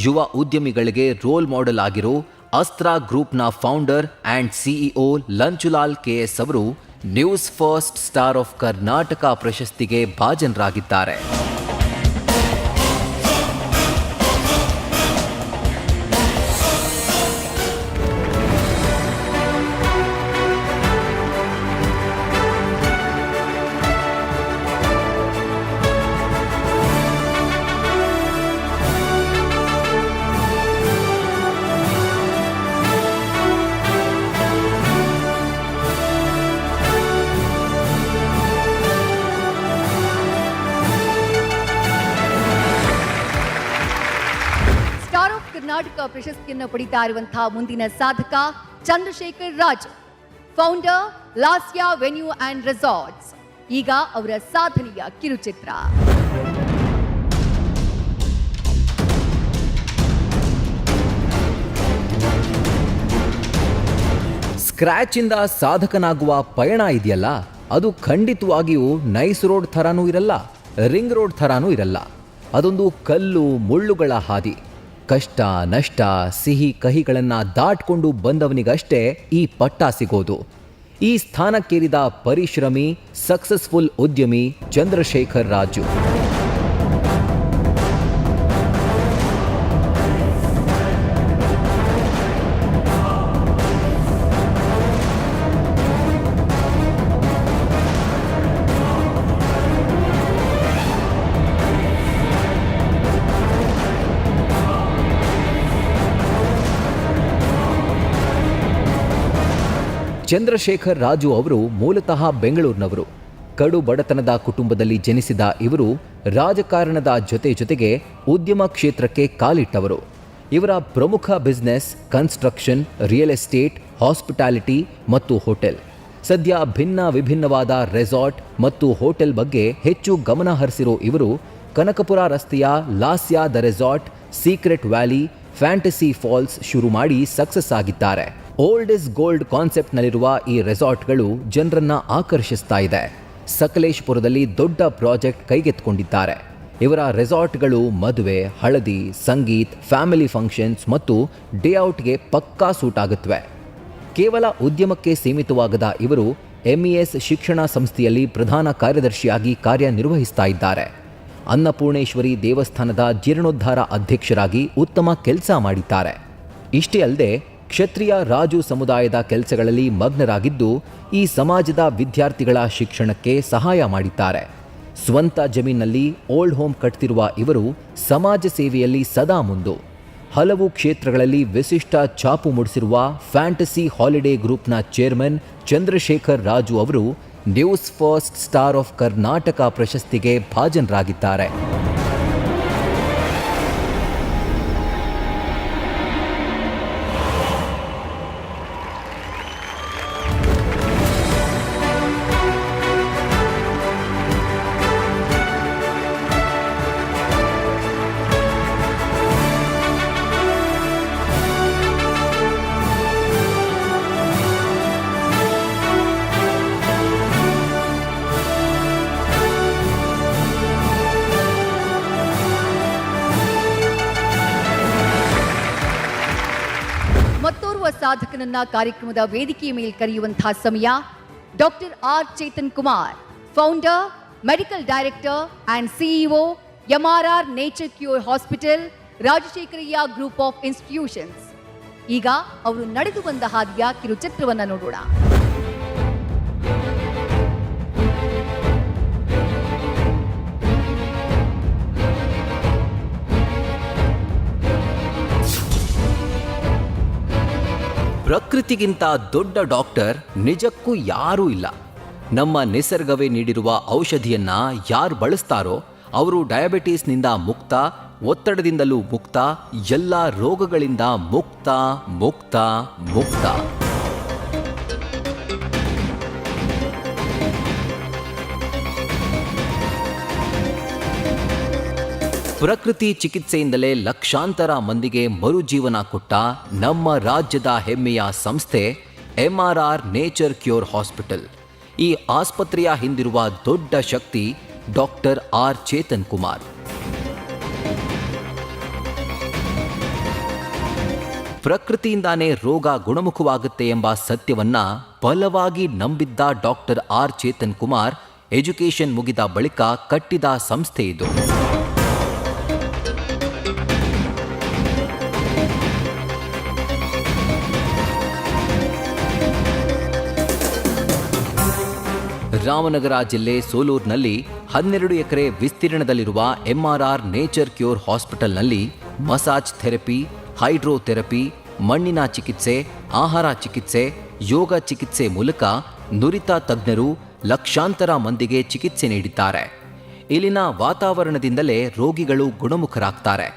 Speaker 3: ಯುವ ಉದ್ಯಮಿಗಳಿಗೆ ರೋಲ್ ಮಾಡೆಲ್ ಆಗಿರೋ ಅಸ್ತ್ರ ಗ್ರೂಪ್ನ founder and CEO Lanchulal KS ಅವರು news first star of Karnataka ಪ್ರಶಸ್ತಿಗೆ ಭಾಜನರಾಗಿದ್ದಾರೆ.
Speaker 1: ಕರ್ನಾಟಕ ಪ್ರಶಸ್ತಿಯನ್ನು ಪಡಿತಾ ಇರುವಂತಹ ಮುಂದಿನ ಸಾಧಕ Chandrashekar Raju, founder Lasya venue and resorts. ಈಗ ಅವರ ಸಾಧನೆಯ ಕಿರುಚಿತ್ರ.
Speaker 3: ಸ್ಕ್ರ್ಯಾಚ್ ಇಂದ ಸಾಧಕನಾಗುವ ಪಯಣ ಇದೆಯಲ್ಲ, ಅದು ಖಂಡಿತವಾಗಿಯೂ ನೈಸ್ ರೋಡ್ ಥರಾನೂ ಇರಲ್ಲ, ರಿಂಗ್ ರೋಡ್ ಥರಾನೂ ಇರಲ್ಲ. ಅದೊಂದು ಕಲ್ಲು ಮುಳ್ಳುಗಳ ಹಾದಿ. ಕಷ್ಟ ನಷ್ಟ ಸಿಹಿ ಕಹಿಗಳನ್ನು ದಾಟ್ಕೊಂಡು ಬಂದವನಿಗಷ್ಟೇ ಈ ಪಟ್ಟ ಸಿಗೋದು. ಈ ಸ್ಥಾನಕ್ಕೇರಿದ ಪರಿಶ್ರಮಿ ಸಕ್ಸಸ್ಫುಲ್ ಉದ್ಯಮಿ ಚಂದ್ರಶೇಖರ್ ರಾಜು. ಚಂದ್ರಶೇಖರ್ ರಾಜು ಅವರು ಮೂಲತಃ ಬೆಂಗಳೂರಿನವರು. ಕಡು ಬಡತನದ ಕುಟುಂಬದಲ್ಲಿ ಜನಿಸಿದ ಇವರು ರಾಜಕಾರಣದ ಜೊತೆಗೆ ಉದ್ಯಮ ಕ್ಷೇತ್ರಕ್ಕೆ ಕಾಲಿಟ್ಟವರು. ಇವರ ಪ್ರಮುಖ business construction, real estate, hospitality ಮತ್ತು ಹೋಟೆಲ್. ಸದ್ಯ ವಿಭಿನ್ನವಾದ ರೆಸಾರ್ಟ್ ಮತ್ತು ಹೋಟೆಲ್ ಬಗ್ಗೆ ಹೆಚ್ಚು ಗಮನ ಹರಿಸಿರೋ ಇವರು ಕನಕಪುರ ರಸ್ತೆಯ Lasya the resort, secret valley, fantasy falls ಶುರು ಮಾಡಿ ಸಕ್ಸಸ್ ಆಗಿದ್ದಾರೆ. ಓಲ್ಡ್ ಇಸ್ ಗೋಲ್ಡ್ ಕಾನ್ಸೆಪ್ಟ್ನಲ್ಲಿರುವ ಈ ರೆಸಾರ್ಟ್ಗಳು ಜನರನ್ನ ಆಕರ್ಷಿಸ್ತಾ ಇದೆ. ಸಕಲೇಶಪುರದಲ್ಲಿ ದೊಡ್ಡ ಪ್ರಾಜೆಕ್ಟ್ ಕೈಗೆತ್ತಿಕೊಂಡಿದ್ದಾರೆ. ಇವರ ರೆಸಾರ್ಟ್ಗಳು ಮದುವೆ, ಹಳದಿ, ಸಂಗೀತ್, ಫ್ಯಾಮಿಲಿ ಫಂಕ್ಷನ್ಸ್ ಮತ್ತು ಡೇ ಔಟ್ಗೆ ಪಕ್ಕಾ ಸೂಟ್ ಆಗುತ್ತವೆ. ಕೇವಲ ಉದ್ಯಮಕ್ಕೆ ಸೀಮಿತವಾಗದ ಇವರು MES ಶಿಕ್ಷಣ ಸಂಸ್ಥೆಯಲ್ಲಿ ಪ್ರಧಾನ ಕಾರ್ಯದರ್ಶಿಯಾಗಿ ಕಾರ್ಯನಿರ್ವಹಿಸ್ತಾ ಇದ್ದಾರೆ. ಅನ್ನಪೂರ್ಣೇಶ್ವರಿ ದೇವಸ್ಥಾನದ ಜೀರ್ಣೋದ್ಧಾರ ಅಧ್ಯಕ್ಷರಾಗಿ ಉತ್ತಮ ಕೆಲಸ ಮಾಡಿದ್ದಾರೆ. ಇಷ್ಟೇ ಅಲ್ಲದೆ ಕ್ಷತ್ರಿಯ ರಾಜು ಸಮುದಾಯದ ಕೆಲಸಗಳಲ್ಲಿ ಮಗ್ನರಾಗಿದ್ದು ಈ ಸಮಾಜದ ವಿದ್ಯಾರ್ಥಿಗಳ ಶಿಕ್ಷಣಕ್ಕೆ ಸಹಾಯ ಮಾಡಿದ್ದಾರೆ. ಸ್ವಂತ ಜಮೀನಲ್ಲಿ ಓಲ್ಡ್ ಹೋಮ್ ಕಟ್ತಿರುವ ಇವರು ಸಮಾಜ ಸೇವೆಯಲ್ಲಿ ಸದಾ ಮುಂದು. ಹಲವು ಕ್ಷೇತ್ರಗಳಲ್ಲಿ ವಿಶಿಷ್ಟ ಛಾಪು ಮೂಡಿಸಿರುವ ಫ್ಯಾಂಟಸಿ ಹಾಲಿಡೇ ಗ್ರೂಪ್ನ ಚೇರ್ಮನ್ ಚಂದ್ರಶೇಖರ್ ರಾಜು ಅವರು news first star of Karnataka ಪ್ರಶಸ್ತಿಗೆ ಭಾಜನರಾಗಿದ್ದಾರೆ.
Speaker 1: ಸಾಧಕನನ್ನ ಕಾರ್ಯಕ್ರಮದ ವೇದಿಕೆಯ ಮೇಲೆ ಕರೆಯುವಂತಹ ಸಮಯ. Doctor R Chetan Kumar, founder, medical director and CEO, MRR nature cure hospital, Rajashekaraiah group of institutions. ಈಗ ಅವರು ನಡೆದು ಬಂದ ಹಾದಿಯ ಕಿರುಚಿತ್ರವನ್ನ ನೋಡೋಣ.
Speaker 3: ಪ್ರಕೃತಿಗಿಂತ ದೊಡ್ಡ ಡಾಕ್ಟರ್ ನಿಜಕ್ಕೂ ಯಾರೂ ಇಲ್ಲ. ನಮ್ಮ ನಿಸರ್ಗವೇ ನೀಡಿರುವ ಔಷಧಿಯನ್ನ ಯಾರು ಬಳಸ್ತಾರೋ ಅವರು ಡಯಾಬಿಟೀಸ್ನಿಂದ ಮುಕ್ತ, ಒತ್ತಡದಿಂದಲೂ ಮುಕ್ತ, ಎಲ್ಲ ರೋಗಗಳಿಂದ ಮುಕ್ತ ಮುಕ್ತ ಮುಕ್ತ. ಪ್ರಕೃತಿ ಚಿಕಿತ್ಸೆಯಿಂದಲೇ ಲಕ್ಷಾಂತರ ಮಂದಿಗೆ ಮರುಜೀವನ ಕೊಟ್ಟ ನಮ್ಮ ರಾಜ್ಯದ ಹೆಮ್ಮೆಯ ಸಂಸ್ಥೆ MRR ನೇಚರ್ ಕ್ಯೂರ್ ಹಾಸ್ಪಿಟಲ್. ಈ ಆಸ್ಪತ್ರೆಯ ಹಿಂದಿರುವ ದೊಡ್ಡ ಶಕ್ತಿ ಡಾಕ್ಟರ್ ಆರ್ ಚೇತನ್ ಕುಮಾರ್. ಪ್ರಕೃತಿಯಿಂದಾನೇ ರೋಗ ಗುಣಮುಖವಾಗುತ್ತೆ ಎಂಬ ಸತ್ಯವನ್ನ ಬಲವಾಗಿ ನಂಬಿದ್ದ doctor R Chetan Kumar education ಮುಗಿದ ಬಳಿಕ ಕಟ್ಟಿದ ಸಂಸ್ಥೆ ಇದು. ರಾಮನಗರ ಜಿಲ್ಲೆ ಸೋಲೂರಿನಲ್ಲಿ 12 ಎಕರೆ ವಿಸ್ತೀರ್ಣದಲ್ಲಿರುವ MRR ನೇಚರ್ ಕ್ಯೂರ್ ಹಾಸ್ಪಿಟಲ್ನಲ್ಲಿ ಮಸಾಜ್ ಥೆರಪಿ, ಹೈಡ್ರೋಥೆರಪಿ, ಮಣ್ಣಿನ ಚಿಕಿತ್ಸೆ, ಆಹಾರ ಚಿಕಿತ್ಸೆ, ಯೋಗ ಚಿಕಿತ್ಸೆ ಮೂಲಕ ನುರಿತ ತಜ್ಞರು ಲಕ್ಷಾಂತರ ಮಂದಿಗೆ ಚಿಕಿತ್ಸೆ ನೀಡಿದ್ದಾರೆ. ಇಲ್ಲಿನ ವಾತಾವರಣದಿಂದಲೇ ರೋಗಿಗಳು ಗುಣಮುಖರಾಗ್ತಾರೆ.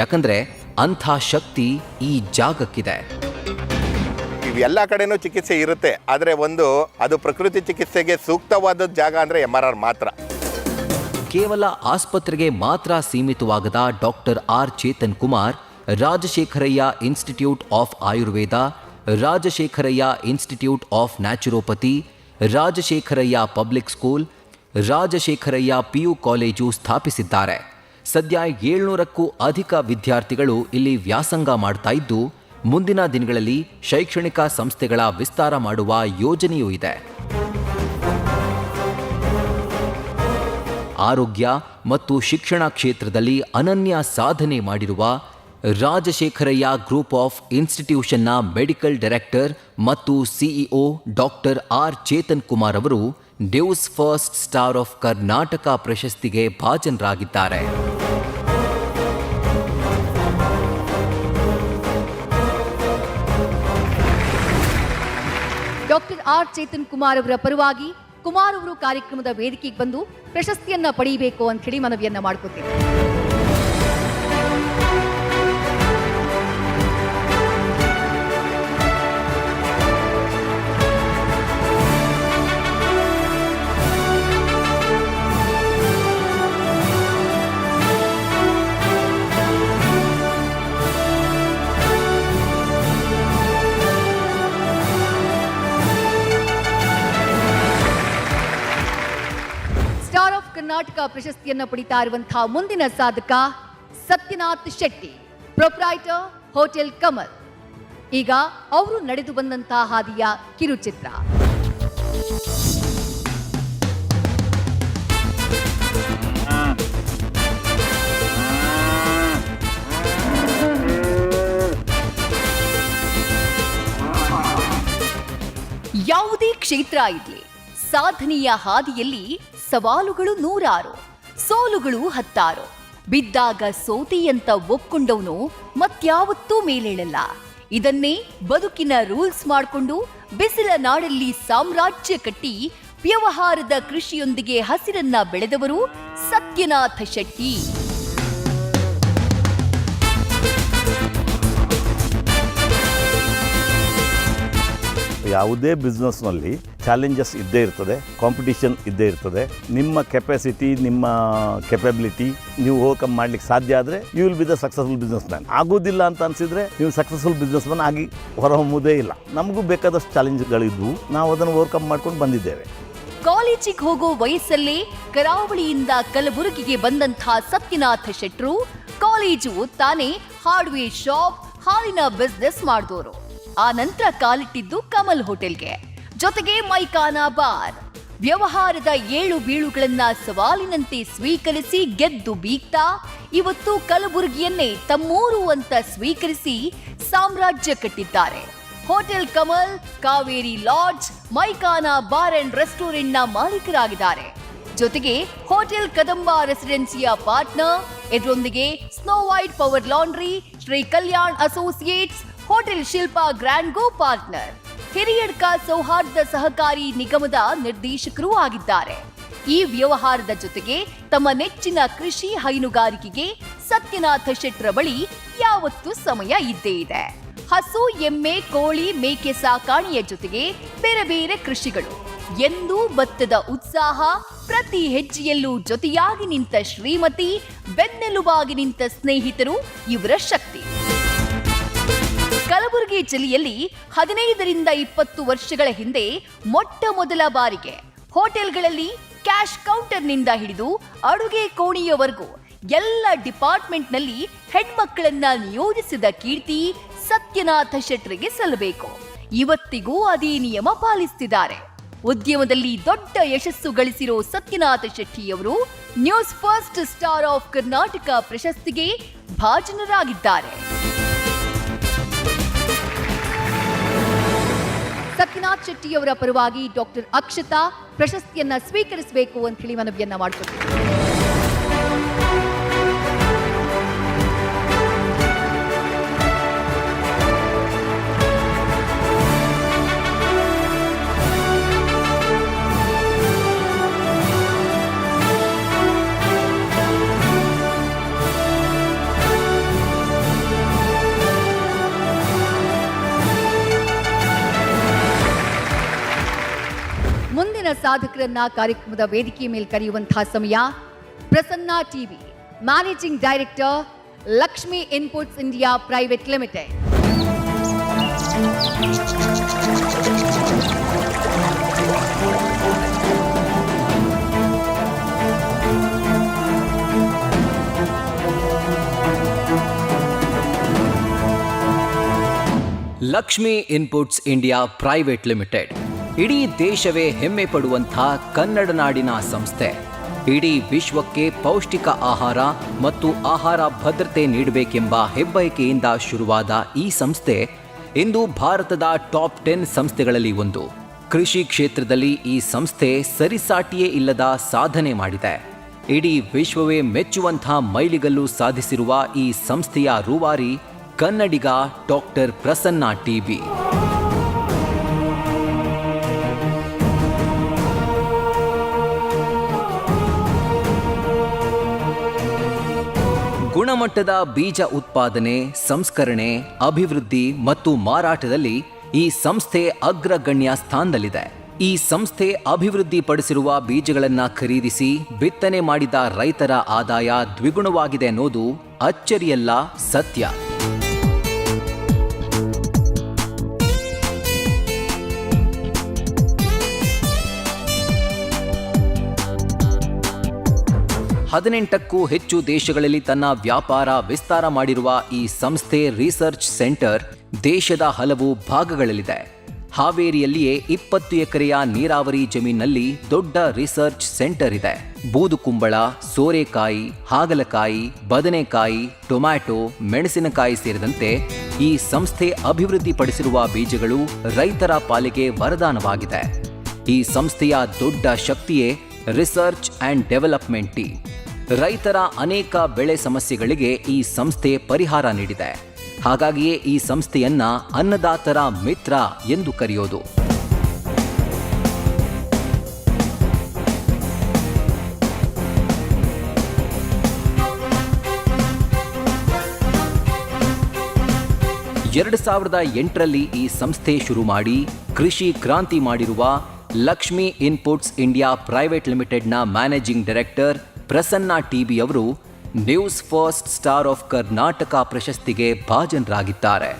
Speaker 3: ಯಾಕಂದ್ರೆ ಅಂಥ ಶಕ್ತಿ ಈ ಜಾಗಕ್ಕಿದೆ.
Speaker 5: ಎಲ್ಲ ಕಡೆನೂ ಚಿಕಿತ್ಸೆ ಇರುತ್ತೆ, ಆದರೆ ಅದು ಪ್ರಕೃತಿ ಚಿಕಿತ್ಸೆಗೆ ಸೂಕ್ತವಾದ ಜಾಗ ಅಂದರೆ MRR ಮಾತ್ರ.
Speaker 3: ಕೇವಲ ಆಸ್ಪತ್ರೆಗೆ ಮಾತ್ರ ಸೀಮಿತವಾಗದ doctor R Chetan Kumar Rajashekaraiah institute of Ayurveda, Rajashekaraiah institute of naturopathy, Rajashekaraiah public school, Rajashekaraiah PU college ಸ್ಥಾಪಿಸಿದ್ದಾರೆ. ಸದ್ಯ 700ಕ್ಕೂ ಅಧಿಕ ವಿದ್ಯಾರ್ಥಿಗಳು ಇಲ್ಲಿ ವ್ಯಾಸಂಗ ಮಾಡ್ತಾ ಇದ್ದು, ಮುಂದಿನ ದಿನಗಳಲ್ಲಿ ಶೈಕ್ಷಣಿಕ ಸಂಸ್ಥೆಗಳ ವಿಸ್ತಾರ ಮಾಡುವ ಯೋಜನೆಯೂ ಇದೆ. ಆರೋಗ್ಯ ಮತ್ತು ಶಿಕ್ಷಣ ಕ್ಷೇತ್ರದಲ್ಲಿ ಅನನ್ಯ ಸಾಧನೆ ಮಾಡಿರುವ ರಾಜಶೇಖರಯ್ಯ ಗ್ರೂಪ್ ಆಫ್ ಇನ್ಸ್ಟಿಟ್ಯೂಷನ್ನ ಮೆಡಿಕಲ್ ಡೈರೆಕ್ಟರ್ ಮತ್ತು CEO doctor R Chetan Kumar ಅವರು news first star of Karnataka ಪ್ರಶಸ್ತಿಗೆ ಭಾಜನರಾಗಿದ್ದಾರೆ.
Speaker 1: ಡಾಕ್ಟರ್ ಆರ್ ಚೇತನ್ ಕುಮಾರ್ ಅವರ ಪರವಾಗಿ ಕುಮಾರ್ ಅವರು ಕಾರ್ಯಕ್ರಮದ ವೇದಿಕೆಗೆ ಬಂದು ಪ್ರಶಸ್ತಿಯನ್ನ ಪಡೆಯಬೇಕು ಅಂತ ಹೇಳಿ ಮನವಿಯನ್ನ ಮಾಡ್ಕೊತೀನಿ. ಸ್ಟಾರ್ ಆಫ್ ಕರ್ನಾಟಕ ಪ್ರಶಸ್ತಿಯನ್ನ ಪಡಿತಾ ಇರುವಂತಹ ಮುಂದಿನ ಸಾಧಕ ಸತ್ಯನಾಥ್ ಶೆಟ್ಟಿ, ಪ್ರೊಪ್ರೈಟರ್ ಹೋಟೆಲ್ ಕಮಲ್. ಈಗ ಅವರು ನಡೆದು ಬಂದಂತಹ ಹಾದಿಯ ಕಿರುಚಿತ್ರ. ಯಾವುದೇ ಕ್ಷೇತ್ರ ಇರಲಿ, ಸಾಧನೆಯ ಹಾದಿಯಲ್ಲಿ ಸವಾಲುಗಳು 100, ಸೋಲುಗಳು 10. ಬಿದ್ದಾಗ ಸೋತಿ ಅಂತ ಒಪ್ಕೊಂಡವನು ಮತ್ಯಾವತ್ತೂ ಮೇಲೇಳಲ್ಲ. ಇದನ್ನೇ ಬದುಕಿನ ರೂಲ್ಸ್ ಮಾಡಿಕೊಂಡು ಬಿಸಿಲ ನಾಡಲ್ಲಿ ಸಾಮ್ರಾಜ್ಯ ಕಟ್ಟಿ ವ್ಯವಹಾರದ ಕೃಷಿಯೊಂದಿಗೆ ಹಸಿರನ್ನ ಬೆಳೆದವರು ಸತ್ಯನಾಥ ಶೆಟ್ಟಿ.
Speaker 6: ಯಾವುದೇ ಬಿಸ್ನೆಸ್ನಲ್ಲಿ ಚಾಲೆಂಜಸ್ ಇದ್ದೇ ಇರ್ತದೆ, ಕಾಂಪಿಟಿಷನ್ ಇದ್ದೇ ಇರ್ತದೆ. ನಿಮ್ಮ ಕೆಪಾಸಿಟಿ, ನಿಮ್ಮ ಕೆಪಬಿಲಿಟಿ ನೀವು ಓವರ್ಕಮ್ ಮಾಡ್ಲಿಕ್ಕೆ ಸಾಧ್ಯ ಆದರೆ you will be the successful business man. ಆಗೋದಿಲ್ಲ ಅಂತ ಅನಿಸಿದ್ರೆ ನೀವು ಸಕ್ಸಸ್ಫುಲ್ ಬಿಸ್ನೆಸ್ ಮ್ಯಾನ್ ಆಗಿ ಹೊರಹೊಮ್ಮುವುದೇ ಇಲ್ಲ. ನಮಗೂ ಬೇಕಾದಷ್ಟು ಚಾಲೆಂಜ್ಗಳಿದ್ವು, ನಾವು ಅದನ್ನು ಓವರ್ಕಮ್ ಮಾಡ್ಕೊಂಡು ಬಂದಿದ್ದೇವೆ.
Speaker 1: ಕಾಲೇಜಿಗೆ ಹೋಗೋ ವಯಸ್ಸಲ್ಲೇ ಕರಾವಳಿಯಿಂದ ಕಲಬುರಗಿಗೆ ಬಂದಂಥ ಸತ್ಯನಾಥ ಶೆಟ್ರು ಕಾಲೇಜು ತಾನೇ ಹಾರ್ಡ್ವೇರ್ ಶಾಪ್, ಹಾಲಿನ ಬಿಸ್ನೆಸ್ ಮಾಡಿದವರು. ಆ ನಂತರ ಕಾಲಿಟ್ಟಿದ್ದು ಕಮಲ್ ಹೋಟೆಲ್ಗೆ, ಜೊತೆಗೆ ಮೈಕಾನಾ ಬಾರ್. ವ್ಯವಹಾರದ ಏಳು ಬೀಳುಗಳನ್ನ ಸವಾಲಿನಂತೆ ಸ್ವೀಕರಿಸಿ ಗೆದ್ದು ಬೀಗ್ತಾ ಇವತ್ತು ಕಲಬುರಗಿಯನ್ನೇ ತಮ್ಮೂರು ಅಂತ ಸ್ವೀಕರಿಸಿ ಸಾಮ್ರಾಜ್ಯ ಕಟ್ಟಿದ್ದಾರೆ. ಹೋಟೆಲ್ ಕಮಲ್, ಕಾವೇರಿ ಲಾಡ್ಜ್, ಮೈಕಾನಾ ಬಾರ್ ಅಂಡ್ ರೆಸ್ಟೋರೆಂಟ್ನ ಮಾಲೀಕರಾಗಿದ್ದಾರೆ. ಜೊತೆಗೆ ಹೋಟೆಲ್ ಕದಂಬ ರೆಸಿಡೆನ್ಸಿಯ ಪಾರ್ಟ್ನರ್, ಇದರೊಂದಿಗೆ snow white power laundry, Shri Kalyan associates, hotel Shilpa grand ಗೋ ಪಾರ್ಟ್ನರ್, ಹಿರಿಯಡ್ಕ ಸೌಹಾರ್ದ ಸಹಕಾರಿ ನಿಗಮದ ನಿರ್ದೇಶಕರೂ ಆಗಿದ್ದಾರೆ. ಈ ವ್ಯವಹಾರದ ಜೊತೆಗೆ ತಮ್ಮ ನೆಚ್ಚಿನ ಕೃಷಿ ಹೈನುಗಾರಿಕೆಗೆ ಸತ್ಯನಾಥ ಶೆಟ್ರ ಬಳಿ ಯಾವತ್ತೂ ಸಮಯ ಇದ್ದೇ ಇದೆ. ಹಸು, ಎಮ್ಮೆ, ಕೋಳಿ, ಮೇಕೆ ಸಾಕಾಣೆಯ ಜೊತೆಗೆ ಬೇರೆ ಬೇರೆ ಕೃಷಿಗಳು, ಎಂದೂ ಭತ್ತದ ಉತ್ಸಾಹ, ಪ್ರತಿ ಹೆಜ್ಜೆಯಲ್ಲೂ ಜೊತೆಯಾಗಿ ನಿಂತ ಶ್ರೀಮತಿ, ಬೆನ್ನೆಲುಬಾಗಿ ನಿಂತ ಸ್ನೇಹಿತರು ಇವರ ಶಕ್ತಿ. ಕಲಬುರಗಿ ಜಿಲ್ಲೆಯಲ್ಲಿ 15ರಿಂದ 20 ವರ್ಷಗಳ ಹಿಂದೆ ಮೊಟ್ಟ ಮೊದಲ ಬಾರಿಗೆ ಹೋಟೆಲ್ಗಳಲ್ಲಿ ಕ್ಯಾಶ್ ಕೌಂಟರ್ನಿಂದ ಹಿಡಿದು ಅಡುಗೆ ಕೋಣೆಯವರೆಗೂ ಎಲ್ಲ ಡಿಪಾರ್ಟ್ಮೆಂಟ್ನಲ್ಲಿ ಹೆಣ್ಮಕ್ಕಳನ್ನ ನಿಯೋಜಿಸಿದ ಕೀರ್ತಿ ಸತ್ಯನಾಥ ಶೆಟ್ರಿಗೆ ಸಲ್ಲಬೇಕು. ಇವತ್ತಿಗೂ ಅದೇ ನಿಯಮ ಪಾಲಿಸುತ್ತಿದ್ದಾರೆ. ಉದ್ಯಮದಲ್ಲಿ ದೊಡ್ಡ ಯಶಸ್ಸು ಗಳಿಸಿರೋ ಸತ್ಯನಾಥ ಶೆಟ್ಟಿಯವರು news first star of Karnataka ಪ್ರಶಸ್ತಿಗೆ ಭಾಜನರಾಗಿದ್ದಾರೆ. ಸತ್ಯನಾಥ್ ಶೆಟ್ಟಿಯವರ ಪರವಾಗಿ ಡಾಕ್ಟರ್ ಅಕ್ಷತಾ ಪ್ರಶಸ್ತಿಯನ್ನ ಸ್ವೀಕರಿಸಬೇಕು ಅಂತ ಹೇಳಿ ಮನವಿಯನ್ನ ಮಾಡಿಕೊಟ್ಟಿದ್ದಾರೆ. ಮುಂದಿನ ಸಾಧಕರನ್ನ ಕಾರ್ಯಕ್ರಮದ ವೇದಿಕೆಯ ಮೇಲೆ ಕರೆಯುವಂತಹ ಸಮಯ. Prasanna TV managing director, Lakshmi inputs India private limited.
Speaker 3: Lakshmi inputs India private limited ಇಡೀ ದೇಶವೇ ಹೆಮ್ಮೆ ಪಡುವಂಥ ಕನ್ನಡ ನಾಡಿನ ಸಂಸ್ಥೆ. ಇಡೀ ವಿಶ್ವಕ್ಕೆ ಪೌಷ್ಟಿಕ ಆಹಾರ ಮತ್ತು ಆಹಾರ ಭದ್ರತೆ ನೀಡಬೇಕೆಂಬ ಹೆಬ್ಬಯಕೆಯಿಂದ ಶುರುವಾದ ಈ ಸಂಸ್ಥೆ ಇಂದು ಭಾರತದ ಟಾಪ್ 10 ಸಂಸ್ಥೆಗಳಲ್ಲಿ ಒಂದು. ಕೃಷಿ ಕ್ಷೇತ್ರದಲ್ಲಿ ಈ ಸಂಸ್ಥೆ ಸರಿಸಾಟಿಯೇ ಇಲ್ಲದ ಸಾಧನೆ ಮಾಡಿದೆ. ಇಡೀ ವಿಶ್ವವೇ ಮೆಚ್ಚುವಂಥ ಮೈಲಿಗಲ್ಲು ಸಾಧಿಸಿರುವ ಈ ಸಂಸ್ಥೆಯ ರೂವಾರಿ ಕನ್ನಡಿಗ ಡಾಕ್ಟರ್ ಪ್ರಸನ್ನ ಟಿಬಿ. ಗುಣಮಟ್ಟದ ಬೀಜ ಉತ್ಪಾದನೆ, ಸಂಸ್ಕರಣೆ, ಅಭಿವೃದ್ಧಿ ಮತ್ತು ಮಾರಾಟದಲ್ಲಿ ಈ ಸಂಸ್ಥೆ ಅಗ್ರಗಣ್ಯ ಸ್ಥಾನದಲ್ಲಿದೆ. ಈ ಸಂಸ್ಥೆ ಅಭಿವೃದ್ಧಿಪಡಿಸಿರುವ ಬೀಜಗಳನ್ನು ಖರೀದಿಸಿ ಬಿತ್ತನೆ ಮಾಡಿದ ರೈತರ ಆದಾಯ ದ್ವಿಗುಣವಾಗಿದೆ ಅನ್ನೋದು ಅಚ್ಚರಿಯಲ್ಲ, ಸತ್ಯ. ಹದಿನೆಂಟಕ್ಕೂ ಹೆಚ್ಚು ದೇಶಗಳಲ್ಲಿ ತನ್ನ ವ್ಯಾಪಾರ ವಿಸ್ತಾರ ಮಾಡಿರುವ ಈ ಸಂಸ್ಥೆ ರಿಸರ್ಚ್ ಸೆಂಟರ್ ದೇಶದ ಹಲವು ಭಾಗಗಳಲ್ಲಿದೆ. ಹಾವೇರಿಯಲ್ಲಿಯೇ 20 ಎಕರೆಯ ನೀರಾವರಿ ಜಮೀನಿನಲ್ಲಿ ದೊಡ್ಡ ರಿಸರ್ಚ್ ಸೆಂಟರ್ ಇದೆ. ಬೂದುಕುಂಬಳ, ಸೋರೆಕಾಯಿ, ಹಾಗಲಕಾಯಿ, ಬದನೆಕಾಯಿ, ಟೊಮ್ಯಾಟೊ, ಮೆಣಸಿನಕಾಯಿ ಸೇರಿದಂತೆ ಈ ಸಂಸ್ಥೆ ಅಭಿವೃದ್ಧಿಪಡಿಸಿರುವ ಬೀಜಗಳು ರೈತರ ಪಾಲಿಗೆ ವರದಾನವಾಗಿದೆ. ಈ ಸಂಸ್ಥೆಯ ದೊಡ್ಡ ಶಕ್ತಿಯೇ ರಿಸರ್ಚ್ ಅಂಡ್ ಡೆವಲಪ್ಮೆಂಟ್ ಟೀಮ್. ರೈತರ ಅನೇಕ ಬೆಳೆ ಸಮಸ್ಯೆಗಳಿಗೆ ಈ ಸಂಸ್ಥೆ ಪರಿಹಾರ ನೀಡಿದೆ. ಹಾಗಾಗಿಯೇ ಈ ಸಂಸ್ಥೆಯನ್ನ ಅನ್ನದಾತರ ಮಿತ್ರ ಎಂದು ಕರೆಯೋದು. ಎರಡು 2008ರಲ್ಲಿ ಈ ಸಂಸ್ಥೆ ಶುರು ಮಾಡಿ ಕೃಷಿ ಕ್ರಾಂತಿ ಮಾಡಿರುವ ಲಕ್ಷ್ಮಿ ಇನ್ಪುಟ್ಸ್ ಇಂಡಿಯಾ ಪ್ರೈವೇಟ್ ಲಿಮಿಟೆಡ್ನ ಮ್ಯಾನೇಜಿಂಗ್ ಡೈರೆಕ್ಟರ್ ಪ್ರಸನ್ನ ಟಿಬಿ ಅವರು news first star of Karnataka ಪ್ರಶಸ್ತಿಗೆ ಭಾಜನರಾಗಿದ್ದಾರೆ.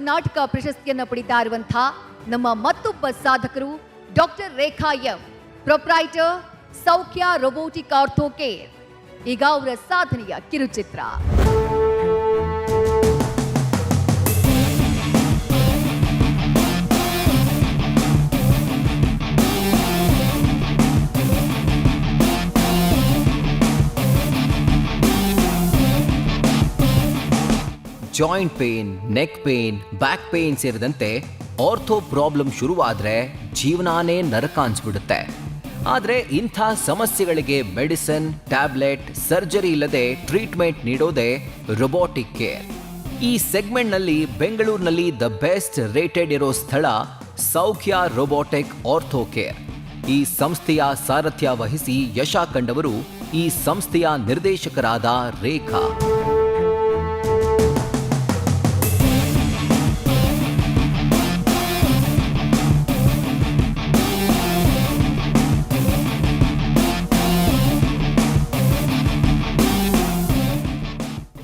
Speaker 1: ಕರ್ನಾಟಕ ಪ್ರಶಸ್ತಿಯನ್ನು ಪಡಿತಾ ಇರುವಂತಹ ನಮ್ಮ ಮತ್ತೊಬ್ಬ ಸಾಧಕರು ಡಾಕ್ಟರ್ ರೇಖಾ ಎಂ, ಪ್ರೊಪ್ರೈಟರ್ ಸೌಖ್ಯ ರೋಬೋಟಿಕ್ ಆರ್ಥೋ ಕೇರ್. ಈಗ ಅವರ ಸಾಧನೆಯ ಕಿರುಚಿತ್ರ.
Speaker 3: Joint pain, neck pain, back pain ಸೇರಿದಂತೆ ಆರ್ಥೋ ಪ್ರಾಬ್ಲಮ್ ಶುರುವಾದ್ರೆ ಜೀವನಾನೇ ನರಕ ಅನ್ಸ್ಬಿಡುತ್ತೆ. ಆದರೆ ಇಂಥ ಸಮಸ್ಯೆಗಳಿಗೆ ಮೆಡಿಸಿನ್, ಟ್ಯಾಬ್ಲೆಟ್, ಸರ್ಜರಿ ಇಲ್ಲದೆ ಟ್ರೀಟ್ಮೆಂಟ್ ನೀಡೋದೇ ರೋಬೋಟಿಕ್ ಕೇರ್. ಈ ಸೆಗ್ಮೆಂಟ್ನಲ್ಲಿ ಬೆಂಗಳೂರಿನಲ್ಲಿ ದ ಬೆಸ್ಟ್ ರೇಟೆಡ್ ಇರೋ ಸ್ಥಳ ಸೌಖ್ಯ ರೋಬೋಟಿಕ್ ಆರ್ಥೋ ಕೇರ್. ಈ ಸಂಸ್ಥೆಯ ಸಾರಥ್ಯ ವಹಿಸಿ ಯಶ ಕಂಡವರು ಈ ಸಂಸ್ಥೆಯ ನಿರ್ದೇಶಕರಾದ ರೇಖಾ.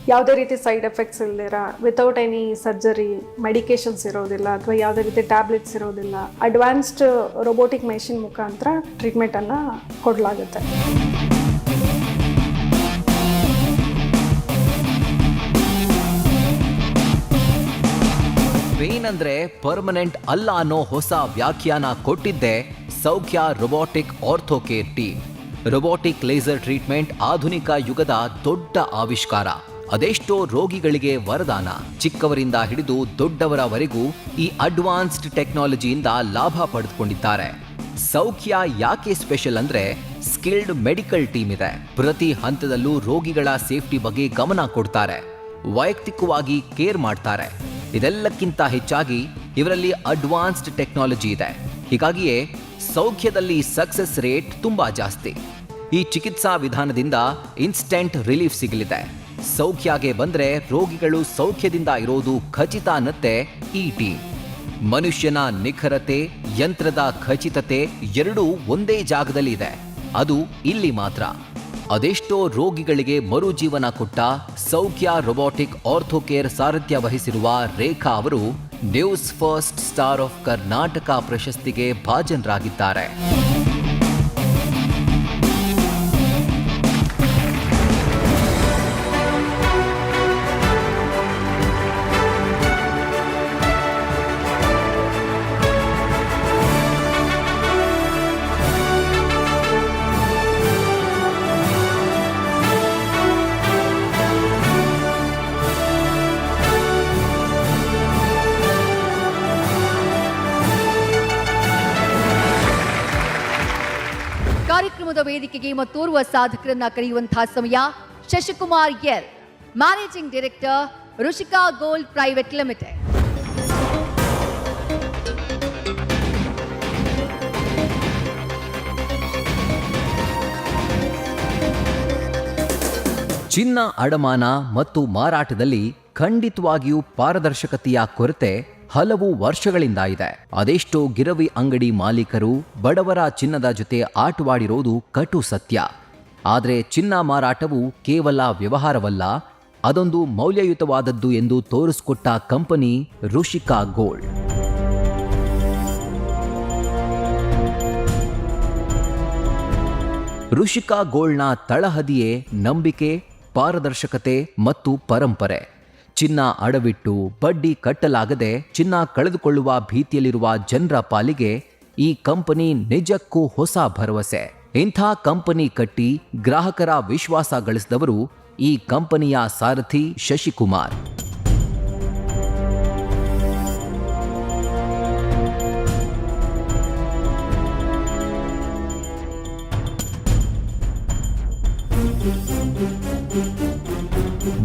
Speaker 7: ಯಾವುದೇ ರೀತಿ ಸೈಡ್ ಎಫೆಕ್ಟ್ಸ್ ಇಲ್ದಿರ, ವಿತೌಟ್ ಎನಿ ಸರ್ಜರಿ, ಮೆಡಿಕೇಶನ್ಸ್ ಇರೋದಿಲ್ಲ ಅಥವಾ ಯಾವುದೇ ರೀತಿ ಟ್ಯಾಬ್ಲೆಟ್ಸ್ ಇರೋದಿಲ್ಲ, ಅಡ್ವಾನ್ಸ್ಡ್ ರೋಬೋಟಿಕ್ ಮೆಷಿನ್ ಮುಖಾಂತರ ಟ್ರೀಟ್ಮೆಂಟನ್ನು ಕೊಡಲಾಗುತ್ತೆ.
Speaker 3: ಪೇನ್ ಅಂದ್ರೆ ಪರ್ಮನೆಂಟ್ ಅಲ್ಲ ಅನ್ನೋ ಹೊಸ ವ್ಯಾಖ್ಯಾನ ಕೊಟ್ಟಿದ್ದೆ ಸೌಖ್ಯ robotic ortho care team. Robotic laser treatment ಆಧುನಿಕ ಯುಗದ ದೊಡ್ಡ ಆವಿಷ್ಕಾರ. ಅದೆಷ್ಟೋ ರೋಗಿಗಳಿಗೆ ವರದಾನ. ಚಿಕ್ಕವರಿಂದ ಹಿಡಿದು ದೊಡ್ಡವರವರೆಗೂ ಈ ಅಡ್ವಾನ್ಸ್ಡ್ ಟೆಕ್ನಾಲಜಿಯಿಂದ ಲಾಭ ಪಡೆದುಕೊಂಡಿದ್ದಾರೆ. ಸೌಖ್ಯ ಯಾಕೆ ಸ್ಪೆಷಲ್ ಅಂದ್ರೆ ಸ್ಕಿಲ್ಡ್ ಮೆಡಿಕಲ್ ಟೀಮ್ ಇದೆ. ಪ್ರತಿ ಹಂತದಲ್ಲೂ ರೋಗಿಗಳ ಸೇಫ್ಟಿ ಬಗ್ಗೆ ಗಮನ ಕೊಡ್ತಾರೆ, ವೈಯಕ್ತಿಕವಾಗಿ ಕೇರ್ ಮಾಡ್ತಾರೆ. ಇದೆಲ್ಲಕ್ಕಿಂತ ಹೆಚ್ಚಾಗಿ ಇವರಲ್ಲಿ ಅಡ್ವಾನ್ಸ್ಡ್ ಟೆಕ್ನಾಲಜಿ ಇದೆ. ಹೀಗಾಗಿಯೇ ಸೌಖ್ಯದಲ್ಲಿ ಸಕ್ಸಸ್ ರೇಟ್ ತುಂಬಾ ಜಾಸ್ತಿ. ಈ ಚಿಕಿತ್ಸಾ ವಿಧಾನದಿಂದ ಇನ್ಸ್ಟೆಂಟ್ ರಿಲೀಫ್ ಸಿಗಲಿದೆ. ಸೌಖ್ಯಗೆ ಬಂದ್ರೆ ರೋಗಿಗಳು ಸೌಖ್ಯದಿಂದ ಇರೋದು ಖಚಿತ ಅನ್ನತ್ತೆ ಈ ಟೀಮ್. ಮನುಷ್ಯನ ನಿಖರತೆ, ಯಂತ್ರದ ಖಚಿತತೆ ಎರಡೂ ಒಂದೇ ಜಾಗದಲ್ಲಿ ಇದೆ. ಅದು ಇಲ್ಲಿ ಮಾತ್ರ. ಅದೆಷ್ಟೋ ರೋಗಿಗಳಿಗೆ ಮರುಜೀವನ ಕೊಟ್ಟ ಸೌಖ್ಯ ರೋಬೋಟಿಕ್ ಆರ್ಥೋ ಕೇರ್ ಸಾರಥ್ಯ ವಹಿಸಿರುವ ರೇಖಾ ಅವರು news first star of Karnataka ಪ್ರಶಸ್ತಿಗೆ ಭಾಜನರಾಗಿದ್ದಾರೆ.
Speaker 1: ಕಾರ್ಯಕ್ರಮದ ವೇದಿಕೆಗೆ ಮತ್ತೋರ್ವ ಸಾಧಕರನ್ನ ಕರೆಯುವಂತಹ ಸಮಯ. Shashikumar L, managing director, Rishika gold private limited.
Speaker 3: ಚಿನ್ನ ಅಡಮಾನ ಮತ್ತು ಮಾರಾಟದಲ್ಲಿ ಖಂಡಿತವಾಗಿಯೂ ಪಾರದರ್ಶಕತೆಯ ಕೊರತೆ ಹಲವು ವರ್ಷಗಳಿಂದ ಇದೆ. ಅದೆಷ್ಟೋ ಗಿರವಿ ಅಂಗಡಿ ಮಾಲೀಕರು ಬಡವರ ಚಿನ್ನದ ಜೊತೆ ಆಟವಾಡಿರೋದು ಕಟು ಸತ್ಯ. ಆದರೆ ಚಿನ್ನ ಮಾರಾಟವು ಕೇವಲ ವ್ಯವಹಾರವಲ್ಲ, ಅದೊಂದು ಮೌಲ್ಯಯುತವಾದದ್ದು ಎಂದು ತೋರಿಸಿಕೊಟ್ಟ ಕಂಪನಿ ಋಷಿಕಾ ಗೋಲ್ಡ್. ಋಷಿಕಾ ಗೋಲ್ಡ್ನ ತಳಹದಿಯೇ ನಂಬಿಕೆ, ಪಾರದರ್ಶಕತೆ ಮತ್ತು ಪರಂಪರೆ. ಚಿನ್ನ ಅಡವಿಟ್ಟು ಬಡ್ಡಿ ಕಟ್ಟಲಾಗದೆ ಚಿನ್ನ ಕಳೆದುಕೊಳ್ಳುವ ಭೀತಿಯಲ್ಲಿರುವ ಜನರ ಪಾಲಿಗೆ ಈ ಕಂಪನಿ ನಿಜಕ್ಕೂ ಹೊಸ ಭರವಸೆ. ಇಂಥ ಕಂಪನಿ ಕಟ್ಟಿ ಗ್ರಾಹಕರ ವಿಶ್ವಾಸ ಗಳಿಸಿದವರು ಈ ಕಂಪನಿಯ ಸಾರಥಿ ಶಶಿಕುಮಾರ್.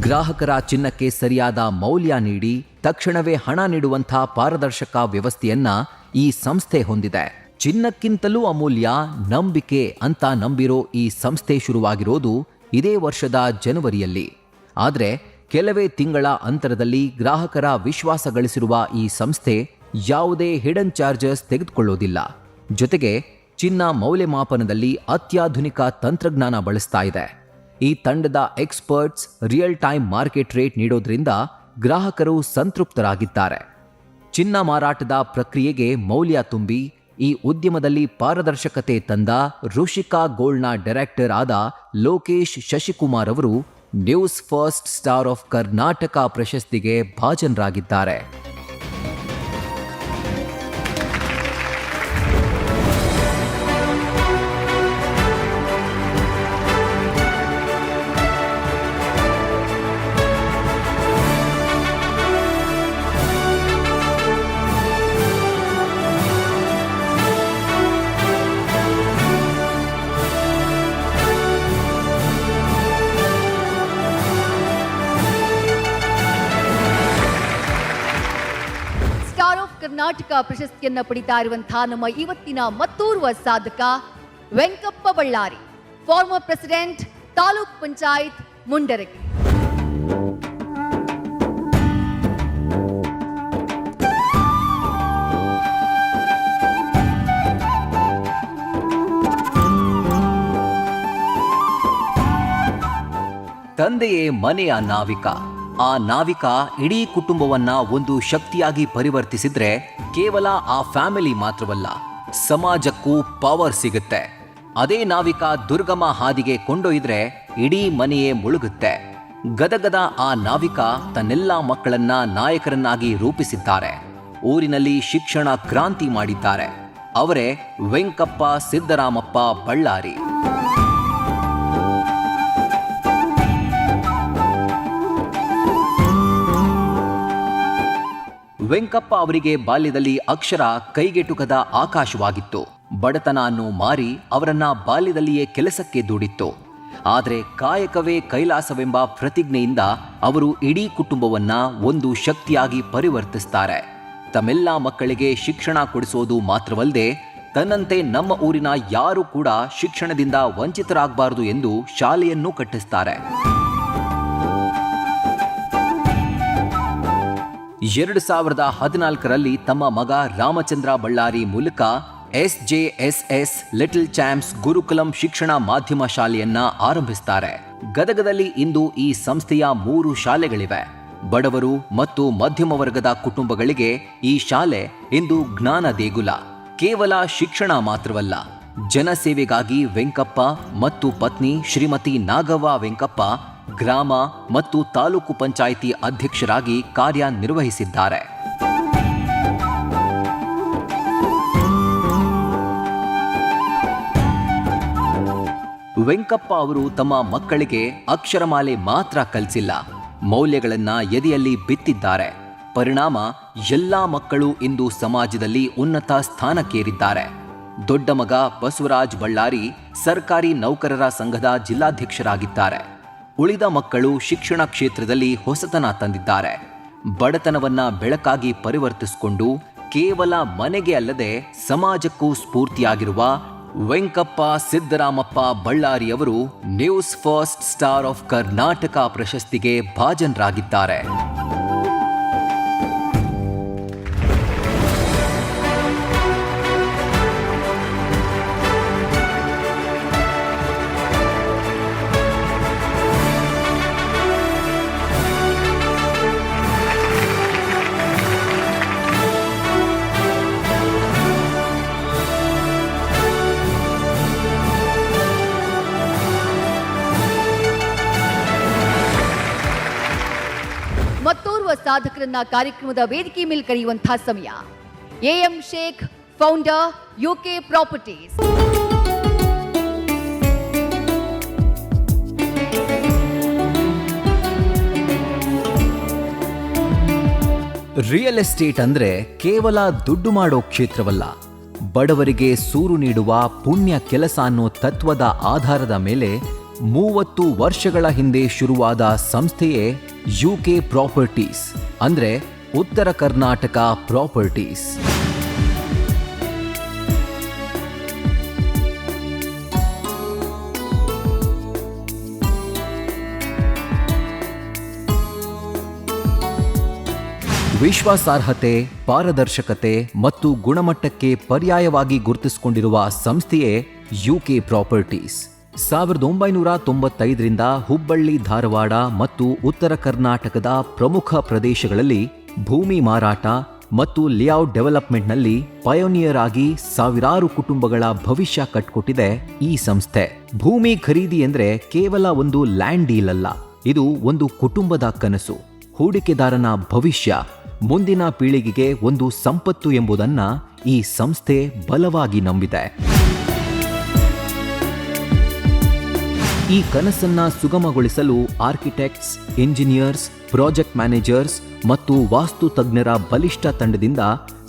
Speaker 3: ಗ್ರಾಹಕರ ಚಿನ್ನಕ್ಕೆ ಸರಿಯಾದ ಮೌಲ್ಯ ನೀಡಿ ತಕ್ಷಣವೇ ಹಣ ನೀಡುವಂಥ ಪಾರದರ್ಶಕ ವ್ಯವಸ್ಥೆಯನ್ನ ಈ ಸಂಸ್ಥೆ ಹೊಂದಿದೆ. ಚಿನ್ನಕ್ಕಿಂತಲೂ ಅಮೂಲ್ಯ ನಂಬಿಕೆ ಅಂತ ನಂಬಿರೋ ಈ ಸಂಸ್ಥೆ ಶುರುವಾಗಿರೋದು ಇದೇ ವರ್ಷದ ಜನವರಿಯಲ್ಲಿ. ಆದರೆ ಕೆಲವೇ ತಿಂಗಳ ಅಂತರದಲ್ಲಿ ಗ್ರಾಹಕರ ವಿಶ್ವಾಸ ಗಳಿಸಿರುವ ಈ ಸಂಸ್ಥೆ ಯಾವುದೇ ಹಿಡನ್ ಚಾರ್ಜಸ್ ತೆಗೆದುಕೊಳ್ಳೋದಿಲ್ಲ. ಜೊತೆಗೆ ಚಿನ್ನ ಮೌಲ್ಯಮಾಪನದಲ್ಲಿ ಅತ್ಯಾಧುನಿಕ ತಂತ್ರಜ್ಞಾನ ಬಳಸ್ತಾ ಇದೆ. ಈ ತಂಡದ experts real time market rate ನೀಡೋದ್ರಿಂದ ಗ್ರಾಹಕರು ಸಂತೃಪ್ತರಾಗಿದ್ದಾರೆ. ಚಿನ್ನ ಮಾರಾಟದ ಪ್ರಕ್ರಿಯೆಗೆ ಮೌಲ್ಯ ತುಂಬಿ ಈ ಉದ್ಯಮದಲ್ಲಿ ಪಾರದರ್ಶಕತೆ ತಂದ ಋಷಿಕಾ ಗೋಲ್ಡ್ನ ಡೈರೆಕ್ಟರ್ ಆದ ಲೋಕೇಶ್ ಶಶಿಕುಮಾರ್ ಅವರು news first star of Karnataka ಪ್ರಶಸ್ತಿಗೆ ಭಾಜನರಾಗಿದ್ದಾರೆ.
Speaker 1: ಕರ್ನಾಟಕ ಪ್ರಶಸ್ತಿಯನ್ನ ಪಡಿತಾ ಇರುವಂತಹ ನಮ್ಮ ಇವತ್ತಿನ ಮತ್ತೋರ್ವ ಸಾಧಕ ವೆಂಕಪ್ಪ ಬಳ್ಳಾರಿ, ಫಾರ್ಮರ್ ಪ್ರೆಸಿಡೆಂಟ್, ತಾಲೂಕ್ ಪಂಚಾಯತ್ ಮುಂಡರಗಿ.
Speaker 3: ತಂದೆಯೇ ಮನೆಯ ನಾವಿಕ. ಆ ನಾವಿಕ ಇಡೀ ಕುಟುಂಬವನ್ನ ಒಂದು ಶಕ್ತಿಯಾಗಿ ಪರಿವರ್ತಿಸಿದ್ರೆ ಕೇವಲ ಆ ಫ್ಯಾಮಿಲಿ ಮಾತ್ರವಲ್ಲ, ಸಮಾಜಕ್ಕೂ ಪವರ್ ಸಿಗುತ್ತೆ. ಅದೇ ನಾವಿಕ ದುರ್ಗಮ ಹಾದಿಗೆ ಕೊಂಡೊಯ್ದ್ರೆ ಇಡೀ ಮನೆಯೇ ಮುಳುಗುತ್ತೆ. ಗದಗದ ಆ ನಾವಿಕ ತನ್ನೆಲ್ಲ ಮಕ್ಕಳನ್ನ ನಾಯಕರನ್ನಾಗಿ ರೂಪಿಸಿದ್ದಾರೆ. ಊರಿನಲ್ಲಿ ಶಿಕ್ಷಣ ಕ್ರಾಂತಿ ಮಾಡಿದ್ದಾರೆ. ಅವರೇ ವೆಂಕಪ್ಪ ಸಿದ್ದರಾಮಪ್ಪ ಬಳ್ಳಾರಿ. ವೆಂಕಪ್ಪ ಅವರಿಗೆ ಬಾಲ್ಯದಲ್ಲಿ ಅಕ್ಷರ ಕೈಗೆಟುಕದ ಆಕಾಶವಾಗಿತ್ತು. ಬಡತನ ಅನ್ನು ಮಾರಿ ಅವರನ್ನ ಬಾಲ್ಯದಲ್ಲಿಯೇ ಕೆಲಸಕ್ಕೆ ದೂಡಿತ್ತು. ಆದರೆ ಕಾಯಕವೇ ಕೈಲಾಸವೆಂಬ ಪ್ರತಿಜ್ಞೆಯಿಂದ ಅವರು ಇಡೀ ಕುಟುಂಬವನ್ನ ಒಂದು ಶಕ್ತಿಯಾಗಿ ಪರಿವರ್ತಿಸ್ತಾರೆ. ತಮ್ಮೆಲ್ಲ ಮಕ್ಕಳಿಗೆ ಶಿಕ್ಷಣ ಕೊಡಿಸೋದು ಮಾತ್ರವಲ್ಲದೆ ತನ್ನಂತೆ ನಮ್ಮ ಊರಿನ ಯಾರು ಕೂಡ ಶಿಕ್ಷಣದಿಂದ ವಂಚಿತರಾಗಬಾರದು ಎಂದು ಶಾಲೆಯನ್ನು ಕಟ್ಟಿಸ್ತಾರೆ. 2014ರಲ್ಲಿ ತಮ್ಮ ಮಗ ರಾಮಚಂದ್ರ ಬಳ್ಳಾರಿ ಮೂಲಕ SJSS ಲಿಟಲ್ ಚಾಂಪ್ಸ್ ಗುರುಕುಲಂ ಶಿಕ್ಷಣ ಮಾಧ್ಯಮ ಶಾಲೆಯನ್ನ ಆರಂಭಿಸ್ತಾರೆ. ಗದಗದಲ್ಲಿ ಇಂದು ಈ ಸಂಸ್ಥೆಯ 3 ಶಾಲೆಗಳಿವೆ. ಬಡವರು ಮತ್ತು ಮಧ್ಯಮ ವರ್ಗದ ಕುಟುಂಬಗಳಿಗೆ ಈ ಶಾಲೆ ಇಂದು ಜ್ಞಾನ ದೇಗುಲ. ಕೇವಲ ಶಿಕ್ಷಣ ಮಾತ್ರವಲ್ಲ, ಜನಸೇವೆಗಾಗಿ ವೆಂಕಪ್ಪ ಮತ್ತು ಪತ್ನಿ ಶ್ರೀಮತಿ ನಾಗವ್ವ ವೆಂಕಪ್ಪ ಗ್ರಾಮ ಮತ್ತು ತಾಲೂಕು ಪಂಚಾಯಿತಿ ಅಧ್ಯಕ್ಷರಾಗಿ ಕಾರ್ಯನಿರ್ವಹಿಸಿದ್ದಾರೆ. ವೆಂಕಪ್ಪ ಅವರು ತಮ್ಮ ಮಕ್ಕಳಿಗೆ ಅಕ್ಷರಮಾಲೆ ಮಾತ್ರ ಕಲಿಸಿಲ್ಲ, ಮೌಲ್ಯಗಳನ್ನ ಎದೆಯಲ್ಲಿ ಬಿತ್ತಿದ್ದಾರೆ. ಪರಿಣಾಮ ಎಲ್ಲಾ ಮಕ್ಕಳು ಇಂದು ಸಮಾಜದಲ್ಲಿ ಉನ್ನತ ಸ್ಥಾನಕ್ಕೇರಿದ್ದಾರೆ. ದೊಡ್ಡ ಮಗ ಬಸವರಾಜ್ ಬಳ್ಳಾರಿ ಸರ್ಕಾರಿ ನೌಕರರ ಸಂಘದ ಜಿಲ್ಲಾಧ್ಯಕ್ಷರಾಗಿದ್ದಾರೆ. ಉಳಿದ ಮಕ್ಕಳು ಶಿಕ್ಷಣ ಕ್ಷೇತ್ರದಲ್ಲಿ ಹೊಸತನ ತಂದಿದ್ದಾರೆ. ಬಡತನವನ್ನ ಬೆಳಕಾಗಿ ಪರಿವರ್ತಿಸಿಕೊಂಡು ಕೇವಲ ಮನೆಗೆ ಅಲ್ಲದೆ ಸಮಾಜಕ್ಕೂ ಸ್ಫೂರ್ತಿಯಾಗಿರುವ ವೆಂಕಪ್ಪ ಸಿದ್ದರಾಮಪ್ಪ ಬಳ್ಳಾರಿಯವರು news first star of Karnataka ಪ್ರಶಸ್ತಿಗೆ ಭಾಜನರಾಗಿದ್ದಾರೆ.
Speaker 1: ಮತ್ತೋರ್ವ ಸಾಧಕರನ್ನ ಕಾರ್ಯಕ್ರಮದ ವೇದಿಕೆ ಮೇಲೆ ಕರೆಯುವಂತಹ ಸಮಯ. AM Sheikh, founder, UK properties.
Speaker 3: Real estate ಅಂದ್ರೆ ಕೇವಲ ದುಡ್ಡು ಮಾಡೋ ಕ್ಷೇತ್ರವಲ್ಲ, ಬಡವರಿಗೆ ಸೂರು ನೀಡುವ ಪುಣ್ಯ ಕೆಲಸ ಅನ್ನೋ ತತ್ವದ ಆಧಾರದ ಮೇಲೆ 30 ವರ್ಷಗಳ ಹಿಂದೆ ಶುರುವಾದ ಸಂಸ್ಥೆಯೇ UK ಪ್ರಾಪರ್ಟೀಸ್, ಅಂದ್ರೆ ಉತ್ತರ ಕರ್ನಾಟಕ ಪ್ರಾಪರ್ಟೀಸ್. ವಿಶ್ವಾಸಾರ್ಹತೆ, ಪಾರದರ್ಶಕತೆ ಮತ್ತು ಗುಣಮಟ್ಟಕ್ಕೆ ಪರ್ಯಾಯವಾಗಿ ಗುರುತಿಸಿಕೊಂಡಿರುವ ಸಂಸ್ಥೆಯೇ UK ಪ್ರಾಪರ್ಟೀಸ್. 1995ರಿಂದ ಹುಬ್ಬಳ್ಳಿ, ಧಾರವಾಡ ಮತ್ತು ಉತ್ತರ ಕರ್ನಾಟಕದ ಪ್ರಮುಖ ಪ್ರದೇಶಗಳಲ್ಲಿ ಭೂಮಿ ಮಾರಾಟ ಮತ್ತು ಲೇಔಟ್ ಡೆವಲಪ್ಮೆಂಟ್ನಲ್ಲಿ ಪಯೋನಿಯರ್ ಆಗಿ ಸಾವಿರಾರು ಕುಟುಂಬಗಳ ಭವಿಷ್ಯ ಕಟ್ಕೊಟ್ಟಿದೆ ಈ ಸಂಸ್ಥೆ. ಭೂಮಿ ಖರೀದಿ ಎಂದ್ರೆ ಕೇವಲ ಒಂದು ಲ್ಯಾಂಡ್ ಡೀಲ್ ಅಲ್ಲ, ಇದು ಒಂದು ಕುಟುಂಬದ ಕನಸು, ಹೂಡಿಕೆದಾರನ ಭವಿಷ್ಯ, ಮುಂದಿನ ಪೀಳಿಗೆಗೆ ಒಂದು ಸಂಪತ್ತು ಎಂಬುದನ್ನ ಈ ಸಂಸ್ಥೆ ಬಲವಾಗಿ ನಂಬಿದೆ. ಈ ಕನಸನ್ನ ಸುಗಮಗೊಳಿಸಲು ಆರ್ಕಿಟೆಕ್ಟ್ಸ್, ಇಂಜಿನಿಯರ್ಸ್, ಪ್ರಾಜೆಕ್ಟ್ ಮ್ಯಾನೇಜರ್ಸ್ ಮತ್ತು ವಾಸ್ತು ತಜ್ಞರ ಬಲಿಷ್ಠ ತಂಡದಿಂದ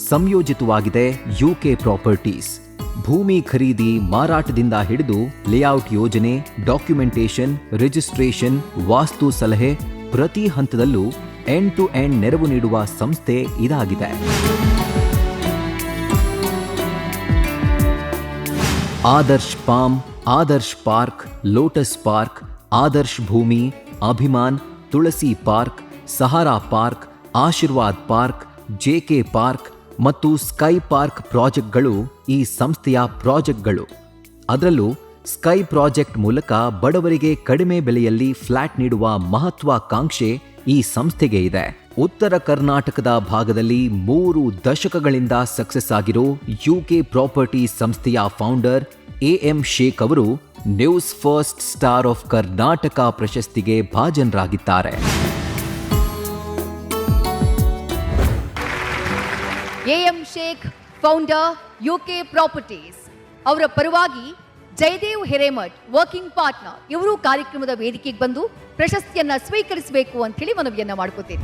Speaker 3: ಸಂಯೋಜಿತವಾಗಿದೆ ಯುಕೆ ಪ್ರಾಪರ್ಟೀಸ್. ಭೂಮಿ ಖರೀದಿ, ಮಾರಾಟದಿಂದ ಹಿಡಿದು ಲೇಔಟ್ ಯೋಜನೆ, ಡಾಕ್ಯುಮೆಂಟೇಶನ್, ರಿಜಿಸ್ಟ್ರೇಷನ್, ವಾಸ್ತು ಸಲಹೆ, ಪ್ರತಿ ಹಂತದಲ್ಲೂ ಎಂಡ್ ಟು ಎಂಡ್ ನೆರವು ನೀಡುವ ಸಂಸ್ಥೆ ಇದಾಗಿದೆ. Adarsh palm, Adarsh park, lotus park, Adarsh Bhoomi, Abhiman, Tulasi park, Sahara park, Ashirwad park, JK park ಮತ್ತು ಸ್ಕೈ ಪಾರ್ಕ್ ಪ್ರಾಜೆಕ್ಟ್ಗಳು ಈ ಸಂಸ್ಥೆಯ ಪ್ರಾಜೆಕ್ಟ್ಗಳು. ಅದರಲ್ಲೂ ಸ್ಕೈ ಪ್ರಾಜೆಕ್ಟ್ ಮೂಲಕ ಬಡವರಿಗೆ ಕಡಿಮೆ ಬೆಲೆಯಲ್ಲಿ ಫ್ಲಾಟ್ ನೀಡುವ ಮಹತ್ವಾಕಾಂಕ್ಷೆ ಈ ಸಂಸ್ಥೆಗೆ ಇದೆ. ಉತ್ತರ ಕರ್ನಾಟಕದ ಭಾಗದಲ್ಲಿ 3 ದಶಕಗಳಿಂದ ಸಕ್ಸಸ್ ಆಗಿರೋ ಯುಕೆ ಪ್ರಾಪರ್ಟೀಸ್ ಸಂಸ್ಥೆಯ ಫೌಂಡರ್ ಎಂ ಶೇಖ್ ಅವರು news first star of Karnataka ಪ್ರಶಸ್ತಿಗೆ ಭಾಜನರಾಗಿದ್ದಾರೆ.
Speaker 1: M Sheikh, founder UK properties ಅವರ ಪರವಾಗಿ ಜಯದೇವ್ ಹಿರೇಮಠ್, ವರ್ಕಿಂಗ್ ಪಾರ್ಟ್ನರ್, ಇವರು ಕಾರ್ಯಕ್ರಮದ ವೇದಿಕೆಗೆ ಬಂದು ಪ್ರಶಸ್ತಿಯನ್ನ ಸ್ವೀಕರಿಸಬೇಕು ಅಂತ ಹೇಳಿ ಮನವಿಯನ್ನ ಮಾಡ್ಕೋತೀನಿ.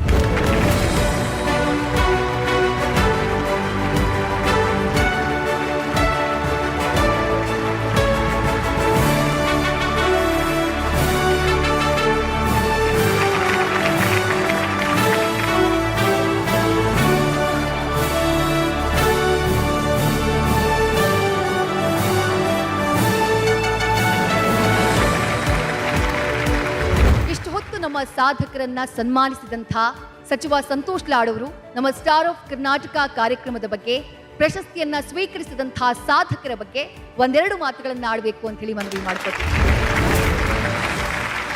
Speaker 1: ನಮ್ಮ ಸಾಧಕರನ್ನ ಸನ್ಮಾನಿಸಿದಂಥ ಸಚಿವ ಸಂತೋಷ್ ಲಾಡ್ ಅವರು ನಮ್ಮ ಸ್ಟಾರ್ ಆಫ್ ಕರ್ನಾಟಕ ಕಾರ್ಯಕ್ರಮದ ಬಗ್ಗೆ, ಪ್ರಶಸ್ತಿಯನ್ನ ಸ್ವೀಕರಿಸಿದಂಥ ಸಾಧಕರ ಬಗ್ಗೆ ಒಂದೆರಡು ಮಾತುಗಳನ್ನ ಆಡಬೇಕು ಅಂತ ಹೇಳಿ ಮನವಿ ಮಾಡ್ಕೊತೀನಿ.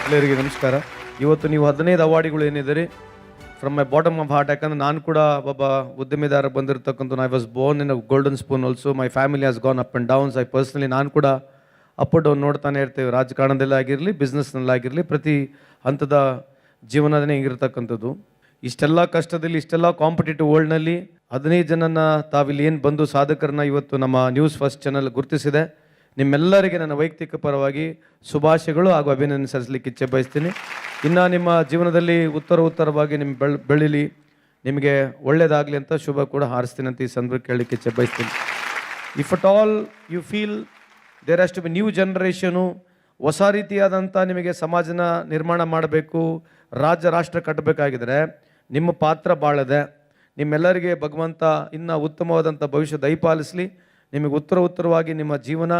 Speaker 8: ಎಲ್ಲರಿಗೆ ನಮಸ್ಕಾರ. ಇವತ್ತು ನೀವು 15 ಅವಾರ್ಡ್ಗಳು ಏನಿದೆ from my bottom of heart, ಯಾಕಂದ್ರೆ ನಾನು ಕೂಡ ಒಬ್ಬ ಉದ್ಯಮಿದಾರ ಬಂದಿರತಕ್ಕಂಥ, I was born in a golden spoon also. My family has gone up and downs. I personally ನಾನು ಕೂಡ ಅಪ್ ಡೌನ್ ನೋಡ್ತಾನೆ ಇರ್ತೇವೆ, ರಾಜಕಾರಣದಲ್ಲಿ ಆಗಿರಲಿ, ಬಿಸ್ನೆಸ್ನಲ್ಲಾಗಿರಲಿ, ಪ್ರತಿ ಹಂತದ ಜೀವನನೇ ಹಿಂಗಿರ್ತಕ್ಕಂಥದ್ದು. ಇಷ್ಟೆಲ್ಲ ಕಷ್ಟದಲ್ಲಿ, ಇಷ್ಟೆಲ್ಲ ಕಾಂಪಿಟೇಟಿವ್ ವರ್ಲ್ಡ್ನಲ್ಲಿ 15 ಜನನ ತಾವಿಲ್ಲಿ ಏನು ಬಂದು ಸಾಧಕರನ್ನ ಇವತ್ತು ನಮ್ಮ ನ್ಯೂಸ್ ಫಸ್ಟ್ ಚಾನಲ್ ಗುರುತಿಸಿದೆ. ನಿಮ್ಮೆಲ್ಲರಿಗೆ ನನ್ನ ವೈಯಕ್ತಿಕ ಪರವಾಗಿ ಶುಭಾಶಯಗಳು ಹಾಗೂ ಅಭಿನಂದನೆ ಸಲ್ಲಿಸಲಿಕ್ಕೆ ಇಚ್ಛೆ ಬಯಸ್ತೀನಿ. ಇನ್ನು ನಿಮ್ಮ ಜೀವನದಲ್ಲಿ ಉತ್ತರವಾಗಿ ನಿಮ್ಮ ಬೆಳೀಲಿ, ನಿಮಗೆ ಒಳ್ಳೆಯದಾಗಲಿ ಅಂತ ಶುಭ ಕೂಡ ಹಾರಿಸ್ತೀನಿ ಅಂತ ಈ ಸಂದರ್ಭ ಕೇಳಲಿಕ್ಕೆ ಇಚ್ಛೆ ಬಯಸ್ತೀನಿ. If at all you feel there has to be new generation, ಹೊಸ ರೀತಿಯಾದಂಥ ನಿಮಗೆ ಸಮಾಜನ ನಿರ್ಮಾಣ ಮಾಡಬೇಕು, ರಾಜ್ಯ ರಾಷ್ಟ್ರ ಕಟ್ಟಬೇಕಾಗಿದ್ರೆ ನಿಮ್ಮ ಪಾತ್ರ ಭಾಳದೆ. ನಿಮ್ಮೆಲ್ಲರಿಗೆ ಭಗವಂತ ಇನ್ನೂ ಉತ್ತಮವಾದಂಥ ಭವಿಷ್ಯ ದಯಪಾಲಿಸಲಿ. ನಿಮಗೆ ಉತ್ತರವಾಗಿ ನಿಮ್ಮ ಜೀವನ,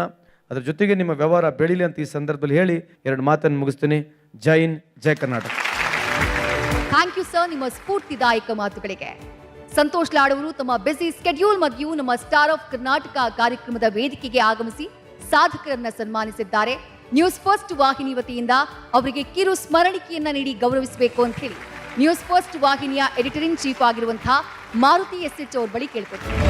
Speaker 8: ಅದರ ಜೊತೆಗೆ ನಿಮ್ಮ ವ್ಯವಹಾರ ಬೆಳೀಲಿ ಅಂತ ಈ ಸಂದರ್ಭದಲ್ಲಿ ಹೇಳಿ 2 ಮಾತನ್ನು ಮುಗಿಸ್ತೀನಿ. ಜೈ ಹಿಂದ್, ಜೈ ಕರ್ನಾಟಕ.
Speaker 1: ಥ್ಯಾಂಕ್ ಯು ಸರ್, ನಿಮ್ಮ ಸ್ಫೂರ್ತಿದಾಯಕ ಮಾತುಗಳಿಗೆ. ಸಂತೋಷ್ ಲಾಡ್ ಅವರು ತಮ್ಮ ಬಿಸಿ ಸ್ಕೆಡ್ಯೂಲ್ ಮಧ್ಯೆಯೂ ನಮ್ಮ ಸ್ಟಾರ್ ಆಫ್ ಕರ್ನಾಟಕ ಕಾರ್ಯಕ್ರಮದ ವೇದಿಕೆಗೆ ಆಗಮಿಸಿ ಸಾಧಕರನ್ನ ಸನ್ಮಾನಿಸಿದ್ದಾರೆ. ನ್ಯೂಸ್ ಫಸ್ಟ್ ವಾಹಿನಿ ವತಿಯಿಂದ ಅವರಿಗೆ ಕಿರು ಸ್ಮರಣಿಕೆಯನ್ನ ನೀಡಿ ಗೌರವಿಸಬೇಕು ಅಂತ ಹೇಳಿ ನ್ಯೂಸ್ ಫಸ್ಟ್ ವಾಹಿನಿಯ ಎಡಿಟರ್ ಇನ್ ಚೀಫ್ ಆಗಿರುವಂತಹ ಮಾರುತಿ SH ಅವ್ರ ಬಳಿ ಕೇಳ್ಕೊತೀನಿ.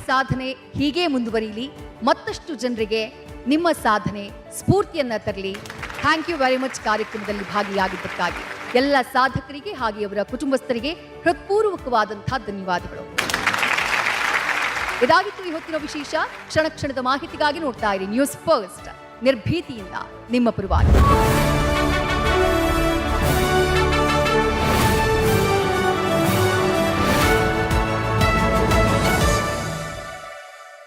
Speaker 1: ಸಾಧನೆ ಹೀಗೆ ಮುಂದುವರಿಯಲಿ, ಮತ್ತಷ್ಟು ಜನರಿಗೆ ನಿಮ್ಮ ಸಾಧನೆ ಸ್ಫೂರ್ತಿಯನ್ನ ತರಲಿ. ಥ್ಯಾಂಕ್ ಯು ವೆರಿ ಮಚ್ ಕಾರ್ಯಕ್ರಮದಲ್ಲಿ ಭಾಗಿಯಾಗಿದ್ದಕ್ಕಾಗಿ ಎಲ್ಲ ಸಾಧಕರಿಗೆ ಹಾಗೆ ಅವರ ಕುಟುಂಬಸ್ಥರಿಗೆ ಹೃತ್ಪೂರ್ವಕವಾದಂತಹ ಧನ್ಯವಾದಗಳು. ಇದಾಗಿತ್ತು ಈ ಹೊತ್ತಿನ ವಿಶೇಷ. ಕ್ಷಣ ಕ್ಷಣದ ಮಾಹಿತಿಗಾಗಿ ನೋಡ್ತಾ ಇರಿ ನ್ಯೂಸ್ ಫಸ್ಟ್, ನಿರ್ಭೀತಿಯಿಂದ ನಿಮ್ಮ ಪರವಾಗಿ.